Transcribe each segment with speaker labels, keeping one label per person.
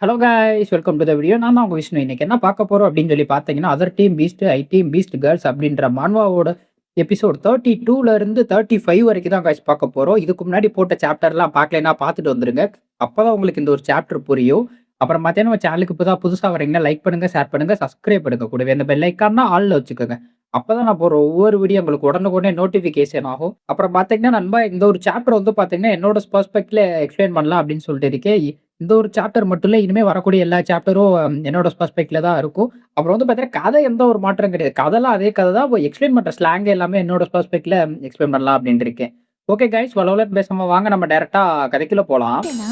Speaker 1: Hello guys welcome to the video. நான் தான் உங்க விஷ்ணு. இன்னைக்கு என்ன பார்க்க போறோம் அப்படின்னு சொல்லி பார்த்தீங்கன்னா, அதர் டீம் பீஸ்ட், ஐ டீம் பீஸ்ட் கேர்ள்ஸ் அப்படின்ற மான்வாவோட எபிசோட் 32ல இருந்து 35 வரைக்கும் தான் காய்ஸ் பார்க்க போறோம். இதுக்கு முன்னாடி போட்ட சாப்டர்லாம் பார்க்கலைன்னா பார்த்துட்டு வந்துருங்க. அப்பதான் உங்களுக்கு இந்த ஒரு சாப்டர் புரியும். அப்புறம் பார்த்தீங்கன்னா, நம்ம சேனலுக்கு இப்பதான் புதுசா வரீங்கன்னா லைக் பண்ணுங்க, ஷேர் பண்ணுங்க, சப்ஸ்கிரைப் பண்ணுங்க. கூடவே அந்த பெல் ஐக்கான ஆல்ல வச்சுக்கோங்க. அப்பதான் நான் போடுற ஒவ்வொரு வீடியோ உங்களுக்கு உடனுக்குடனே நோட்டிஃபிகேஷன் ஆகும். அப்புறம் பார்த்தீங்கன்னா நண்பா, இந்த ஒரு சாப்டர் வந்து பார்த்தீங்கன்னா, என்னோட பெர்ஸ்பெக்டிவ்ல எக்ஸ்பிளைன் பண்ணலாம் அப்படின்னு சொல்லிட்டு இருக்கேன். இந்த ஒரு சாப்டர் மட்டும் இல்ல. இனிமே வரக்கூடிய எல்லா சாப்டரும் என்னோட பெர்ஸ்பெக்டிவ்ல தான் இருக்கும். அப்புறம் வந்து பார்த்தீங்கன்னா, கதை எந்த ஒரு மாற்றம் கிடையாது. கதைலாம் அதே கதை தான். எக்ஸ்பிளைன் பண்ற ஸ்லாங் எல்லாமே என்னோட பெர்ஸ்பெக்டிவ்ல எக்ஸ்பிளைன் பண்ணலாம் அப்டின்ட்டு இருக்கேன். ஓகே கைஸ், வளவலன்னு பேசாம வாங்க நம்ம டைரக்ட்டா கதைக்குள்ள போலாம்.
Speaker 2: ஏன்னா,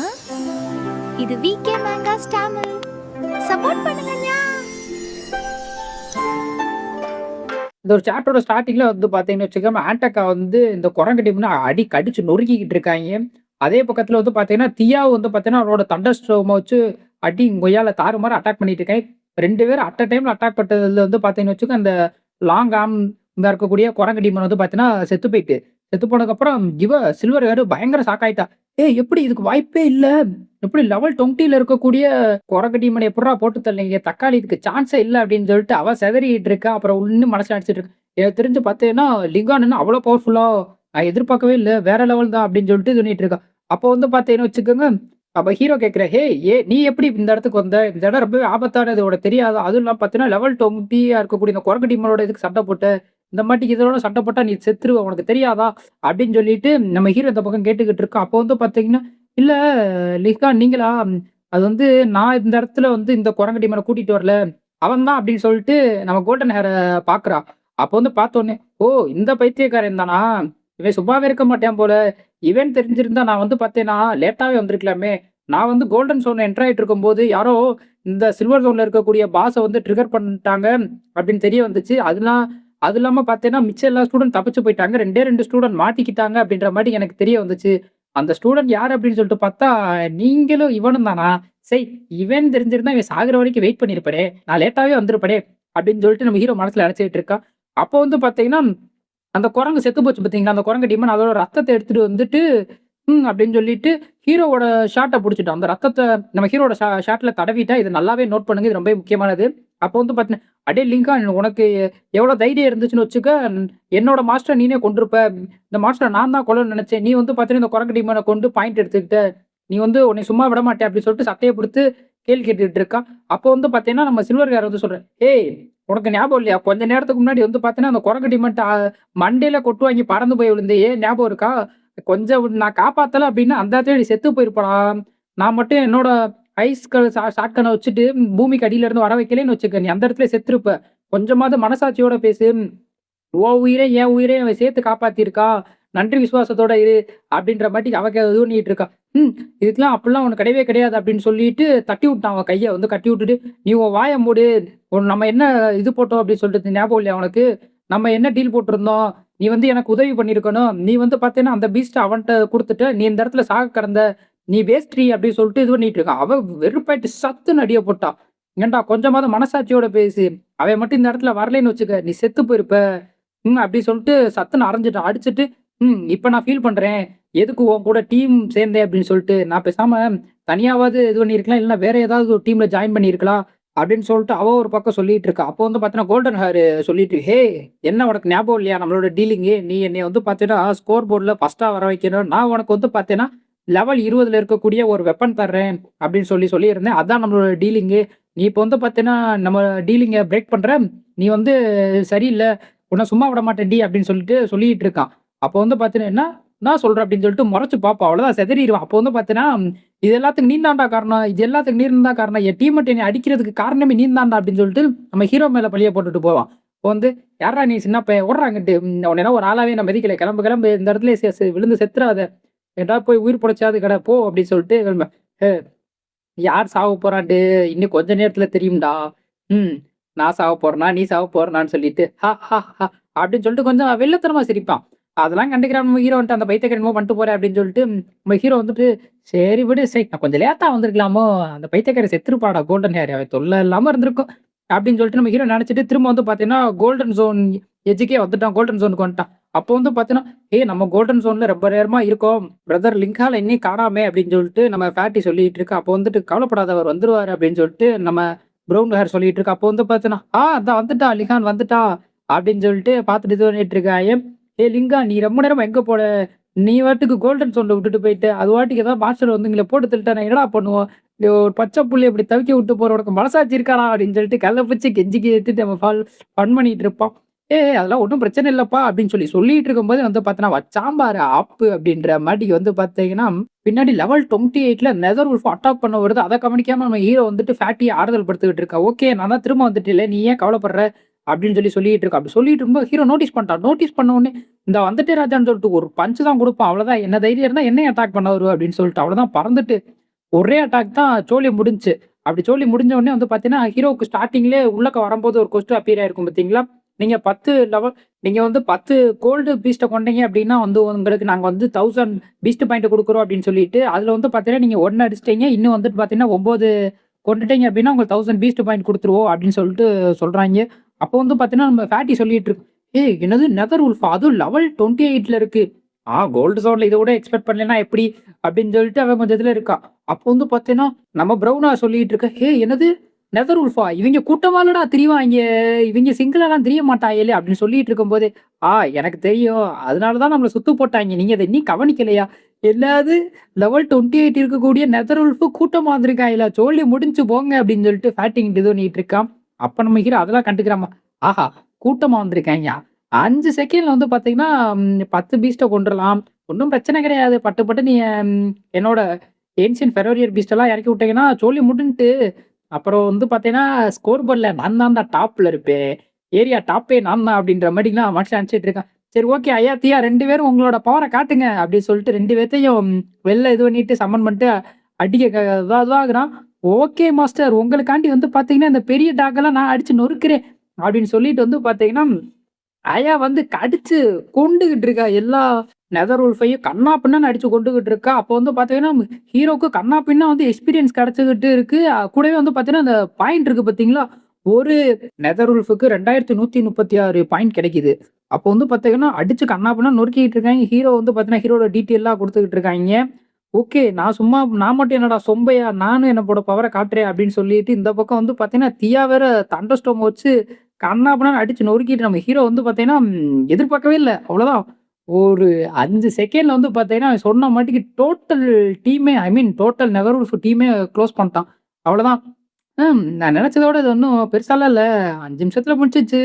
Speaker 2: இது விகே மேங்காஸ் தமிழ். சப்போர்ட் பண்ணுங்கண்ணா.
Speaker 1: இந்த ஒரு சாப்டரோட ஸ்டார்ட்டிங்ல வந்து பார்த்தீங்கன்னு வச்சுக்கோங்க, ஆண்டக்கா வந்து இந்த குரங்கு டீம்னு கடிச்சு நொறுக்கிக்கிட்டு இருக்காய்ங்க. அதே பக்கத்துல வந்து பார்த்தீங்கன்னா, தியாவு வந்து பார்த்தீங்கன்னா, அவரோட தண்டர் ஸ்டோர்ம வச்சு கொய்யால தாறுமாறா அட்டாக் பண்ணிட்டு இருக்காங்க. 2 பேரும் அட் அ டைம்ல அட்டாக் பட்டதுல வந்து பார்த்தீங்கன்னு வச்சுக்கோங்க, அந்த லாங் ஆர்ம் இந்த இருக்கக்கூடிய குரங்கு டீமன் வந்து பார்த்தீங்கன்னா, செத்து போயிட்டு. செத்து போனதுக்கப்புறம் சில்வர் ஹேர் பயங்கர ஷாக் ஆயிட்டா. "ஏய் எப்படி இதுக்கு வாய்ப்பே இல்ல. எப்படி லெவல் 20ல இருக்கக்கூடிய குரங்கு டீமன எப்புட்றா போட்டு தள்ளினீங்க? தக்காளி இதுக்கு சான்ஸே இல்ல" அப்படின்னு சொல்லிட்டு அவ சிதறிட்டு இருக்கா. அப்புறம் இன்னும் மனசுல நெனச்சிட்டு இருக்கா. எனக்கு தெரிஞ்சு பார்த்தீங்கன்னா, லிங்கான் அவ்வளோ பவர்ஃபுல்லா நான் எதிர்பார்க்கவே இல்ல. வேற லெவல் தான் அப்படின்னு சொல்லிட்டு இது பண்ணிட்டு இருக்கா. அப்போ வந்து பார்த்தீங்கன்னு வச்சுக்கோங்க, அப்ப ஹீரோ கேட்கிறா, "ஹேய்! நீ எப்படி இந்த இடத்துக்கு வந்த? இந்த இடம் ரொம்பவே ஆபத்தானது. உனக்கு தெரியாதா? அதுவும் இல்லாம பார்த்தீங்கன்னா, லெவல் 20 இருக்கக்கூடிய இந்த குரங்கு டீமனோட இதுக்கு சண்டை போட்ட. இந்த மாட்டிக்கு இதோட சண்டை போட்டா நீ செத்துருவ. உனக்கு தெரியாதா?" அப்படின்னு சொல்லிட்டு நம்ம ஹீரோ இந்த பக்கம் கேட்டுக்கிட்டு இருக்கோம். அப்போ வந்து பார்த்தீங்கன்னா, "இல்ல லிங்கான் நீங்களா? அது வந்து நான் இந்த இடத்துல வந்து இந்த குரங்கு டீமன கூட்டிட்டு வரல. அவன் தான்" அப்படின்னு சொல்லிட்டு நம்ம கோல்டன் ஹேர பார்க்குறா. அப்போ வந்து பார்த்தோனே, "ஓ! இந்த பைத்தியக்காரன் தானா? இவன் சும்மாவே இருக்க மாட்டான் போல. இவன் தெரிஞ்சிருந்தா நான் வந்து பார்த்தேன்னா, லேட்டாவே வந்திருக்கலாமே. நான் வந்து கோல்டன் ஜோன் என்டர் ஆயிட்டு இருக்கும்போது, யாரோ இந்த சில்வர் ஜோன்ல இருக்கக்கூடிய பாஸ வந்து ட்ரிகர் பண்ணிட்டாங்க அப்படின்னு தெரிய வந்துச்சு. அது இல்லாம பார்த்தேன்னா, மிச்ச எல்லா ஸ்டூடண்ட் தப்பிச்சு போயிட்டாங்க. 2 ஸ்டூடண்ட் மாட்டிக்கிட்டாங்க அப்படின்ற மாரி எனக்கு தெரிய வந்துச்சு. அந்த ஸ்டூடண்ட் யாரு அப்படின்னு சொல்லிட்டு பார்த்தா, நீங்களும் இவனும் தானா? சய்! இவன் தெரிஞ்சிருந்தா இவன் சாகுற வரைக்கும் வெயிட் பண்ணியிருப்பனே. நான் லேட்டாவே வந்திருப்பனே." அப்படின்னு சொல்லிட்டு நம்ம ஹீரோ மனசுல நெனச்சுட்டு இருக்கான். அப்போ வந்து பார்த்தீங்கன்னா, அந்த குரங்கு செத்து போச்சு பார்த்தீங்களா? அந்த குரங்கு டீமன் அதோட ரத்தத்த எடுத்துட்டு வந்துட்டு, அப்படின்னு சொல்லிட்டு ஹீரோவோட ஷாட்ட புடிச்சுட்டான். அந்த ரத்தத்த நம்ம ஹீரோவோட ஷாட்ல தடவிட்டா, இது நல்லாவே நோட் பண்ணுங்க. இது ரொம்பவே முக்கியமானது. அப்போ வந்து பார்த்தீங்கன்னா, "அடேய் லிங்கா! உனக்கு எவ்வளோ தைரியம் இருந்துச்சுன்னு வச்சுக்க, என்னோட மாஸ்டர நீனே கொன்றுப்ப. இந்த மாஸ்டர நான் தான் கொல்லணும்னு நெனச்சேன். நீ வந்து பார்த்தீங்கன்னா, இந்த குரங்கு டீமன கொண்டு பாயிண்ட் எடுத்துக்கிட்ட. நீ வந்து உன்னைய சும்மா விட மாட்டேன்." அப்படின்னு சொல்லிட்டு சட்டைய குடுத்து கேள்வி கேட்டுட்டு இருக்கான். அப்போ வந்து பார்த்தீங்கன்னா, நம்ம சில்வர் ஹேர் வந்து சொல்றான், "ஏய்! உனக்கு ஞாபகம் இல்லையா? கொஞ்ச நேரத்துக்கு முன்னாடி வந்து பார்த்தீங்கன்னா, அந்த குரங்கு டீமன்ட்ட மண்டையில கொட்டு வாங்கி பறந்து போய் விழுந்தியே, ஞாபகம் இருக்கா? கொஞ்சம் நான் காப்பாத்தல அப்டின்னா, அந்த இடத்துல நீ செத்து போயிருப்படா. நான் மட்டும் என்னோட ஐஸ் ஷாட்கன வச்சுட்டு பூமிக்கு அடியில இருந்து வர வைக்கலேன்னு வச்சுக்க, நீ அந்த இடத்துலயே செத்துருப்ப. கொஞ்சமாவது மனசாட்சியோட பேசு. உன் உயிர, என் உயிரையும் அவ சேர்த்து காப்பாத்தியிருக்கா. நன்றி விசுவாசத்தோட இரு." அப்படின்ற மாட்டிக்கு அவ இது பண்ணிட்டு இருக்கா. ம். இதுக்கெல்லாம் அப்படிலாம் உனக்கு கிடையவே கிடையாது அப்படின்னு சொல்லிட்டு தட்டி விட்டான். அவன் கைய வந்து கட்டி விட்டுட்டு, "நீ உன் வாய மூடு. நம்ம என்ன இது போட்டோம் அப்படின்னு சொல்லிட்டு ஞாபகம் இல்லையா உனக்கு? நம்ம என்ன டீல் போட்டிருந்தோம்? நீ வந்து எனக்கு உதவி பண்ணியிருக்கணும். நீ வந்து பார்த்தீன்னா, அந்த பீஸ்ட்ட அவன்ட்ட குடுத்துட்ட. நீ இந்த இடத்துல சாக கிடந்த. நீ வேஸ்ட்ரி" அப்படின்னு சொல்லிட்டு இது பண்ணிட்டு இருக்கான். அவ வெறுப்பாயிட்டு சத்துன்னு அடிய போட்டா. "ஏன்டா கொஞ்சமாவது மனசாட்சியோட பேசு. அவன் மட்டும் இந்த இடத்துல வரலைன்னு வச்சுக்க, நீ செத்து போயிருப்ப." அப்படி சொல்லிட்டு சத்துன்னு அரைஞ்சுட்டான். அடிச்சுட்டு, இப்ப நான் ஃபீல் பண்றேன். எதுக்கு உன் கூட டீம் சேர்ந்தேன் அப்படின்னு சொல்லிட்டு. நான் பேசாம தனியாவாவது இது பண்ணியிருக்கலாம். இல்லன்னா வேற ஏதாவது ஒரு டீம்ல ஜாயின் பண்ணியிருக்கலாம்." அப்படின்னு சொல்லிட்டு அவ ஒரு பக்கம் சொல்லிட்டு இருக்கா. அப்போ வந்து பார்த்தீங்கன்னா, கோல்டன் ஹேர் சொல்லிட்டு, என்ன உனக்கு ஞாபகம் இல்லையா நம்மளோட டீலிங்கு? நீ என்னைய வந்து பார்த்தீன்னா, ஸ்கோர் போர்ட்ல ஃபர்ஸ்ட்டா வர வைக்கணும். நான் உனக்கு வந்து பார்த்தேன்னா, லெவல் 20ல இருக்கக்கூடிய ஒரு வெப்பன் தர்றேன்." அப்படின்னு சொல்லியிருந்தேன். அதான் நம்மளோட டீலிங்கு. நீ இப்போ வந்து பார்த்தீன்னா, நம்ம டீலிங்க பிரேக் பண்ற. நீ வந்து சரியில்ல. உன்ன சும்மா விட மாட்டேன்டி அப்படின்னு சொல்லிட்டு சொல்லிட்டு இருக்கான். அப்போ வந்து பார்த்தீங்கன்னா, என்ன சொல்ற அப்படின்னு சொல்லிட்டு முறைச்சு பார்ப்பா. அவ்வளோதான் சிதறிருவான். அப்போ வந்து பார்த்தீங்கன்னா, "இது எல்லாத்துக்கும் நீ தான்டா காரணம். இது எல்லாத்துக்கும் நீ தான் காரணம். என் டீம்மேட் என்னைய அடிக்கிறதுக்கு காரணமே நீ தான்டா" அப்படின்னு சொல்லிட்டு நம்ம ஹீரோ மேல பழிய போட்டுட்டு போவான். அப்போ வந்து, "யார்றா நீ சின்ன பையன்? ஓட்றா அங்கிட்டு. உன்னையெல்லாம் ஒரு ஆளாவே நான் மதிக்கல. கிளம்பு கிளம்பு. இந்த இடத்துலயே விழுந்து செத்துறாத. ஏன்டா போய் உயிர் பிழைச்சாவது கெட போ" அப்படின்னு சொல்லிட்டு "அ யார் சாவ போறான்ட்டு இன்னும் கொஞ்ச நேரத்துல தெரியும்டா. ம். நான் சாவ போறேனா? நீ சாவ போறனான்னு" சொல்லிட்டு, அப்படின்னு சொல்லிட்டு கொஞ்சம் வெள்ளத்தனமா சிரிப்பான். அதெல்லாம் கண்டுக்கிறாம நம்ம ஹீரோ வந்துட்டு, "அந்த பைத்தியக்காரன் என்னமோ பண்ணிட்டு போறேன்" அப்படின்னு சொல்லிட்டு, நம்ம ஹீரோ வந்துட்டு, "சரி விடு. நான் கொஞ்சம் லேட்டா வந்திருக்கலாமோ? அந்த பைத்தியக்காரன் செத்துருப்பாடா கோல்டன் ஹேர். அவன் தொல்ல இல்லாம இருந்திருக்கும்." அப்படின்னு சொல்லிட்டு நம்ம ஹீரோ நெனச்சுட்டு திரும்ப வந்து பார்த்தீங்கன்னா, கோல்டன் ஜோன் எட்ஜுக்கே வந்துட்டான். கோல்டன் ஜோனுக்கு வந்துட்டான். அப்போ வந்து பார்த்தீங்கன்னா, "ஏய் நம்ம கோல்டன் ஜோன்ல ரொம்ப நேரமா இருக்கோம். பிரதர் லிங்கால இன்னியும் காணாமே" அப்படின்னு சொல்லிட்டு நம்ம ஃபேட்டி சொல்லிட்டு இருக்கா. அப்போ வந்துட்டு "கவலைப்படாத அவர் வந்துருவாரு" அப்படின்னு சொல்லிட்டு நம்ம ப்ரவுன் ஹேர் சொல்லிட்டு இருக்கா. அப்போ வந்து பார்த்தீங்கன்னா, அதான் வந்துட்டா லிங்கான் வந்துட்டா" அப்படின்னு சொல்லிட்டு பார்த்துட்டு இது பண்ணிட்டு இருக்காங்க. "ஏய் லிங்கா நீ ரொம்ப நேரமா எங்க போன? நீ பாட்டுக்கு கோல்டன் ஜோன்ல விட்டுட்டு போயிட்ட. அது பாட்டுக்கு ஏதாவது மாஸ்டர் வந்து எங்கள போட்டு தள்ளிட்டானா என்னடா பண்ணுவோம்? நீ ஒரு பச்சை புள்ளைய இப்படி தவிக்க விட்டு போற உனக்கு மனசாட்சி இருக்காடா?" அப்படின்னு சொல்லிட்டு கல்ல பிடிச்சு கெஞ்சி கேட்டுட்டு நம்ம ஃபன் பண்ணிட்டு இருப்போம். அதெல்லாம் ஒண்ணும் பிரச்சனை இல்லப்பா அப்படின்னு சொல்லிட்டு இருக்கும்போது வந்து பார்த்தீங்கன்னா, வச்சான் பாரு ஆப்பு அப்படின்ற மாட்டிக்கு வந்து பார்த்தீங்கன்னா, பின்னாடி லெவல் 28ல நெதர் வுல்ஃப் அட்டாக் பண்ண வருது. அத கவனிக்காம நம்ம ஹீரோ வந்துட்டு ஃபேட்டிய ஆறுதல் படுத்திக்கிட்டு இருக்கா. "ஓகே நான் தான் திரும்ப வந்துட்டேன்ல, நீ ஏன் கவலைப்படுற?" அப்படின்னு சொல்லிட்டு இருக்கா. அப்படி சொல்லிட்டு இருக்கும்போது ஹீரோ நோட்டீஸ் பண்ணிட்டான். நோட்டீஸ் பண்ண உடனே, "இந்தா வந்துட்டேன் ராஜான்னு" சொல்லிட்டு ஒரு பஞ்ச் தான் குடுப்பான். அவ்வளோதான். என்ன தைரியம் இருந்தா என்னைய அட்டாக் பண்ண வருவ அப்படின்னு சொல்லிட்டு அவ்வளோதான் பறந்துட்டு ஒரே அட்டாக் தான் சோலி முடிஞ்சுச்சு. அப்படி சோலி முடிஞ்ச உடனே வந்து பார்த்தீங்கன்னா, ஹீரோவுக்கு ஸ்டார்ட்டிங்லயே உள்ளக்க வரும்போது ஒரு கொஸ்டின் அப்பியர் ஆயிருக்கும் பார்த்தீங்களா? நீங்க 10 லெவல் நீங்க வந்து 10 கோல்டு பீஸ்ட்ட கொண்டீங்க அப்டின்னா வந்து உங்களுக்கு நாங்க வந்து 1000 பீஸ்ட் பாயிண்ட் குடுக்குறோம் அப்டின்னு சொல்லிட்டு, அதுல வந்து பார்த்தீங்கன்னா, நீங்க 1 அடிச்சிட்டீங்க. இன்னும் வந்துட்டு பார்த்தீங்கன்னா, 9 கொண்டுட்டீங்க அப்டின்னா, உங்களுக்கு 1000 பீஸ்ட் பாயிண்ட் குடுத்துருவோம் அப்டின்னு சொல்லிட்டு சொல்றாய்ங்க. அப்போ வந்து பார்த்தீங்கன்னா, நம்ம ஃபேட்டி சொல்லிட்டு இருக்கு. "ஏய் என்னது நெதர் வுல்ஃபா? அதுவும் லெவல் 28ல இருக்கு. கோல்டு ஜோன்ல இத விட எக்ஸ்பெக்ட் பண்ணலன்னா எப்டி?" அப்டின்னு சொல்லிட்டு அவன் கொஞ்சம் இதுல இருக்கா. அப்போ வந்து பார்த்தீங்கன்னா, நம்ம ப்ரௌனா சொல்லிட்டு இருக்க. என்னது நெதர் வுல்ஃபா? இவைங்க கூட்டமாலடா திரிவாய்ங்க. இவைங்க சிங்கிளாலாம் திரிய மாட்டாய்களே!" அப்படின்னு சொல்லிட்டு இருக்கும்போது, எனக்கு தெரியும். அதனால தான் நம்மள சுத்து போட்டாய்ங்க. நீங்க அத இன்னியும் கவனிக்கலையா? என்னது லெவல் 28 இருக்கக்கூடிய நெதர் வுல்ஃப் கூட்டமா வந்திருக்காய்களா? சோலி முடிஞ்சு போங்க அப்படின்னு சொல்லிட்டு ஃபேட்டிங் இது பண்ணிட்டு இருக்கான். அப்ப நம்ம ஹீரோ அதெல்லாம் கண்டுக்கிறாம, ஆஹா! கூட்டமா வந்திருக்காய்ங்க. 5 செகண்ட்ல வந்து பார்த்தீங்கன்னா, 10 பீஸ்ட்ட கொண்டுறலாம். ஒண்ணும் பிரச்சனை கிடையாது. பட்டு பட்டு நீ என்னோட ஏன்ஷியன்ட் ஃபெரோரியர் பீஸ்ட் எல்லாம் இறக்கி விட்டீங்கன்னா, சோலி முடிஞ்சுட்டு அப்புறம் வந்து பார்த்தீங்கன்னா, ஸ்கோர் போர்ட்ல நான் தான்டா டாப்ல இருப்பேன். ஏரியா டாப்பே நான் தான் அப்படின்ற மாரிலாம் மனுஷன் நெனச்சிட்டு இருக்கான். சரி ஓகே ஐயா, தீயா 2 பேரும் உங்களோட பவர காட்டுங்க அப்படின்னு சொல்லிட்டு 2 பேத்தையும் வெளில இது பண்ணிட்டு சம்மன் பண்ணிட்டு அடிக்க இதாகுறான். ஓகே மாஸ்டர் உங்களுக்காண்டி வந்து பார்த்தீங்கன்னா, இந்த பெரிய டாக்கெல்லாம் நான் அடிச்சு நொறுக்கிறேன் அப்படின்னு சொல்லிட்டு வந்து பார்த்தீங்கன்னா ஆயா வந்து கடிச்சு கொண்டுகிட்டு இருக்கா. எல்லா நெதர் வுல்ஃபையும் கன்னா பின்னான்னு அடிச்சு கொண்டுகிட்டு இருக்கா. அப்போ வந்து பார்த்தீங்கன்னா, ஹீரோக்கு கன்னா பின்னா வந்து எக்ஸ்பீரியன்ஸ் கிடைச்சுக்கிட்டு இருக்கு. கூடவே வந்து பார்த்தீங்கன்னா, அந்த பாயிண்ட் இருக்கு பார்த்தீங்களா? ஒரு நெதர் வுல்ஃப்க்கு 2136 பாயிண்ட் கிடைக்குது. அப்போ வந்து பார்த்தீங்கன்னா, அடிச்சு கன்னா பின்னான்னு நொறுக்கிட்டு இருக்காய்ங்க. ஹீரோ வந்து பார்த்தீங்கன்னா, ஹீரோட டீட்டெயில்லாம் குடுத்துக்கிட்டு இருக்காய்ங்க. ஓகே. நான் மட்டும் என்னடா சொம்பையா? நானும் என்னோட பவர காட்டுறேன் அப்படின்னு சொல்லிட்டு, இந்த பக்கம் வந்து பார்த்தீங்கன்னா, தியா வேற தண்டர் ஸ்டோர்ம் வச்சு கன்னா பின்னான்னு அடிச்சு நொறுக்கிட்டு நம்ம ஹீரோ வந்து பார்த்தீங்கன்னா, எதிர்பார்க்கவே இல்ல. அவ்வளோதான். ஒரு 5 செகண்ட்ல வந்து பார்த்தீங்கன்னா, அவன் சொன்ன மாட்டிக்கு டோட்டல் டீமே ஐ மீன் டோட்டல் நெதர்வொல்ஃப் டீமே குளோஸ் பண்ணிட்டான். அவ்வளோதான். நான் நெனச்சத விட இது ஒண்ணும் பெருசாலாம் இல்ல. 5 நிமிஷத்துல முடிஞ்சிச்சு.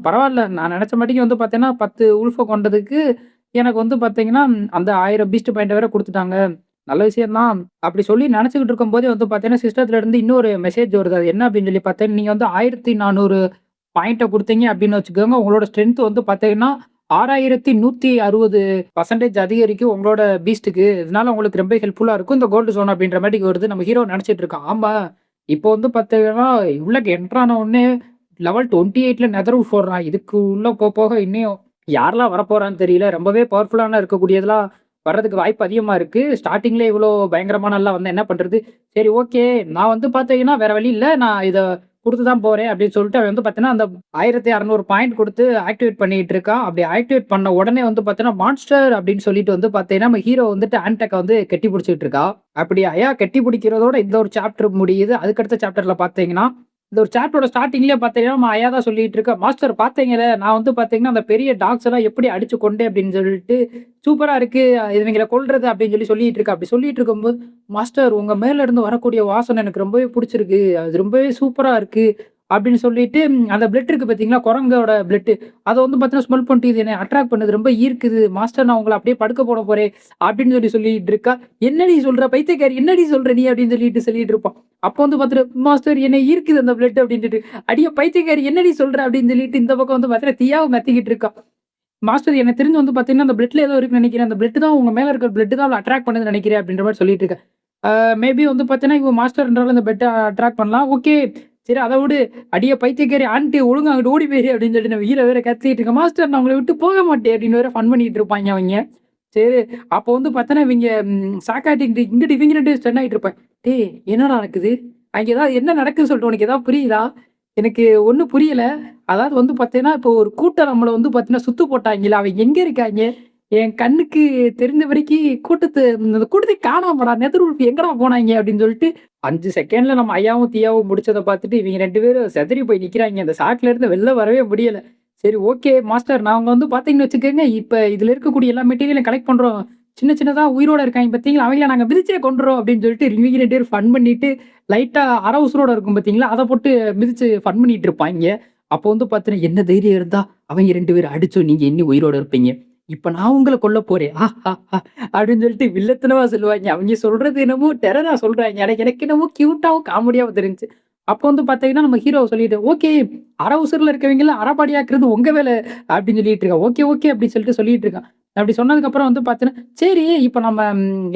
Speaker 1: பரவால்ல. நான் நெனச்ச மாட்டிக்கு வந்து பார்த்தீங்கன்னா, 10 உல்ஃப கொன்றதுக்கு எனக்கு வந்து பார்த்தீங்கன்னா, அந்த 1000 பீஸ்ட் பாயிண்ட்ட வேற குடுத்துட்டாங்க. நல்ல விஷயம் தான். அப்படி சொல்லி நெனச்சுக்கிட்டு இருக்கும்போதே வந்து பார்த்தீங்கன்னா, சிஸ்டத்துல இருந்து இன்னொரு மெசேஜ் வருது. அது என்ன அப்படின்னு சொல்லி பார்த்தேன், நீங்க வந்து 1400 பாயிண்ட்ட குடுத்தீங்க அப்படின்னு வச்சுக்கோங்க. உங்களோட ஸ்ட்ரென்த் வந்து பார்த்தீங்கன்னா, 6160% அதிகரிக்கும் உங்களோட பீஸ்ட்டுக்கு. இதனால உங்களுக்கு ரொம்ப ஹெல்ப்ஃபுல்லா இருக்கும். இந்த கோல்டு ஜோன் அப்படின்ற மாட்டிக்கு வருது. நம்ம ஹீரோ நெனச்சிட்டு இருக்கான். ஆமா. இப்போ வந்து பார்த்தீங்கன்னா, உள்ளக்க என்டர் ஆன உடனே லெவல் 28ல நெதர் வுல்ஃப் போடுறான். இதுக்கு உள்ள போக இன்னும் யாரெல்லாம் வரப்போறான்னு தெரியல. ரொம்பவே பவர்ஃபுல்லான இருக்கக்கூடியதெல்லாம் வர்றதுக்கு வாய்ப்பு அதிகமா இருக்கு. ஸ்டார்ட்டிங்லயே இவ்ளோ பயங்கரமானலாம் வந்தா என்ன பண்றது? சரி ஓகே. நான் வந்து பார்த்தீங்கன்னா, வேற வழி இல்ல. நான் இத குடுத்து தான் போறேன் அப்படின்னு சொல்லிட்டு அவன் வந்து பார்த்தீங்கன்னா, அந்த 1600 பாயிண்ட் குடுத்து ஆக்டிவேட் பண்ணிட்டு இருக்கான். அப்படி ஆக்டிவேட் பண்ண உடனே வந்து பார்த்தீங்கன்னா, மான்ஸ்டர் அப்படின்னு சொல்லிட்டு வந்து பார்த்தீங்கன்னா, நம்ம ஹீரோ வந்துட்டு ஆன்டெக்க வந்து கட்டி புடிச்சுட்டு இருக்கா. அப்படி கட்டி பிடிக்கிறதோட இந்த ஒரு சாப்டர் முடியுது. அதுக்கடுத்த சாப்டர்ல பார்த்தீங்கன்னா, இந்த ஒரு சாப்டரோட ஸ்டார்ட்டிங்லயே பார்த்தீங்கன்னா, நம்ம அயா தான் சொல்லிட்டு இருக்கா. மாஸ்டர் பார்த்தீங்கல்ல, நான் வந்து பார்த்தீங்கன்னா, அந்த பெரிய டாக்ஸ் எல்லாம் எப்படி அடிச்சு கொண்டேன் அப்படின்னு சொல்லிட்டு, சூப்பரா இருக்கு. இவங்கள கொல்றது அப்படின்னு சொல்லிட்டு இருக்கா. அப்படி சொல்லிட்டு இருக்கும்போது, மாஸ்டர் உங்க மேல இருந்து வரக்கூடிய வாசனை எனக்கு ரொம்பவே புடிச்சிருக்கு. அது ரொம்பவே சூப்பரா இருக்கு. அப்படின்னு சொல்லிட்டு அந்த பிளட் இருக்கு பார்த்தீங்களா? குரங்கோட பிளட். அத வந்து பார்த்தீங்கன்னா, ஸ்மெல் பண்ணிட்டு இது என்னை அட்ராக்ட் பண்ணுது. ரொம்ப ஈர்க்குது. மாஸ்டர் நான் உங்கள அப்படியே படுக்க போட போறேன். அப்படின்னு சொல்லிட்டு இருக்கா. "என்னடி சொல்ற? பைத்தியக்காரி என்னடி சொல்ற நீ?" அப்படின்னு சொல்லிட்டு இருப்பான். அப்போ வந்து பார்த்துட்டு, "மாஸ்டர் என்னை ஈர்க்குது அந்த பிளட்" அப்படின்ட்டு. "அடிய பைத்தியக்காரி என்னடி சொல்ற?" அப்படின்னு சொல்லிட்டு இந்த பக்கம் வந்து பார்த்தீங்கன்னா, தியாவ மெத்திக்கிட்டு இருக்கா. மாஸ்டர் எனக்கு தெரிஞ்சு வந்து பார்த்தீங்கன்னா, அந்த பிளட்ல ஏதோ இருக்குன்னு நெனைக்கிறேன். அந்த பிளட் தான் உங்க மேல இருக்கிற பிளட் தான் அவள அட்ராக்ட் பண்ணுதுன்னு நெனைக்கிறேன் அப்படின்ற மாரி சொல்லிட்டு இருக்கா. மேபி வந்து பார்த்தீங்கன்னா, இவ மாஸ்டர்ன்றனால இந்த பெட்ட அட்ராக்ட் பண்ணலாம். ஓகே. சரி அத விடு. "அடியே பைத்தியக்காரி ஆன்ட்டி ஒழுங்கா அங்கிட்டு ஓடி போயிரு" அப்படின்னு சொல்லிட்டு நம்ம ஹீரோ வேற கத்திட்டு இருக்கான். "மாஸ்டர் நான் உங்கள விட்டு போக மாட்டேன்" அப்படின்னு வேற ஃபன் பண்ணிட்டு இருப்பாய்ங்க அவைங்க. சரி அப்போ வந்து பார்த்தீங்கன்னா, இவைங்க சாக்காட்டிக்கிட்டு இங்கிட்டு இவங்க 2 பேரும் ஸ்டன் ஆயிட்டு இருப்பாங்க. "டேய் என்னடா நடக்குது? அங்க ஏதாவது என்ன நடக்குதுன்னு சொல்லிட்டு உனக்கு ஏதாவது புரியுதா? எனக்கு ஒண்ணும் புரியல. அதாவது வந்து பார்த்தீங்கன்னா, இப்போ ஒரு கூட்டம் நம்மள வந்து பார்த்தீங்கன்னா சுத்து போட்டாய்ங்கல்ல, அவங்க எங்க இருக்காய்ங்க? என் கண்ணுக்கு தெரிந்த வரைக்கு அந்த கூட்டத்த காணோம்டா! நெதர் உல்ஃப் எங்கடா போனாய்ங்க? அப்படின்னு சொல்லிட்டு 5 செகண்ட்ல நம்ம ஐயாவும், தீயாவும் முடிச்சத பார்த்துட்டு, இவங்க 2 பேரும் சிதறி போய் நிக்கிறாய்ங்க. அந்த ஷாக்ல இருந்து வெளில வரவே முடியல. சரி ஓகே மாஸ்டர் நாங்க வந்து பார்த்தீங்கன்னு வச்சுக்கங்க, இப்ப இதுல இருக்கக்கூடிய எல்லா மெட்டீரியலையும் கலெக்ட் பண்றோம். சின்ன சின்னதா உயிரோட இருக்காய்ங்க பார்த்தீங்களா? அவங்கள நாங்க மிதிச்சே கொன்றுறோம் அப்படின்னு சொல்லிட்டு இவங்க 2 பேரும் ஃபன் பண்ணிட்டு, லைட்டா அரை உசுரோட இருக்கும் பார்த்தீங்களா? அத போட்டு மிதிச்சு ஃபன் பண்ணிட்டு இருப்பாய்ங்க. அப்போ வந்து பார்த்தீங்கன்னா, என்ன தைரியம் இருந்தா அவங்க 2 பேரும் அடிச்சோம் நீங்க எண்ணி உயிரோட இருப்பீங்க. இப்ப நான் உங்கள கொல்ல போறேன். அப்படின்னு சொல்லிட்டு வில்லத்தனமா சொல்லுவாய்ங்க. அவைங்க சொல்றது என்னமோ டெரரா சொல்றாய்ங்க. ஆனா எனக்கு என்னமோ கியூட்டாவும், காமெடியாவும் தெரிஞ்சுச்சு. அப்போ வந்து பார்த்தீங்கன்னா, நம்ம ஹீரோ சொல்லிட்டு, "ஓகே. அரை உசுர்ல இருக்கவங்கள அரைப்பாடியாக்குறது உங்க வேல" அப்படின்னு சொல்லிட்டு இருக்கான். "ஓகே, ஓகே" அப்படின்னு சொல்லிட்டு சொல்லிட்டு இருக்கான். அப்படி சொன்னதுக்கப்புறம் வந்து பார்த்தீங்கன்னா, "சரி இப்ப நம்ம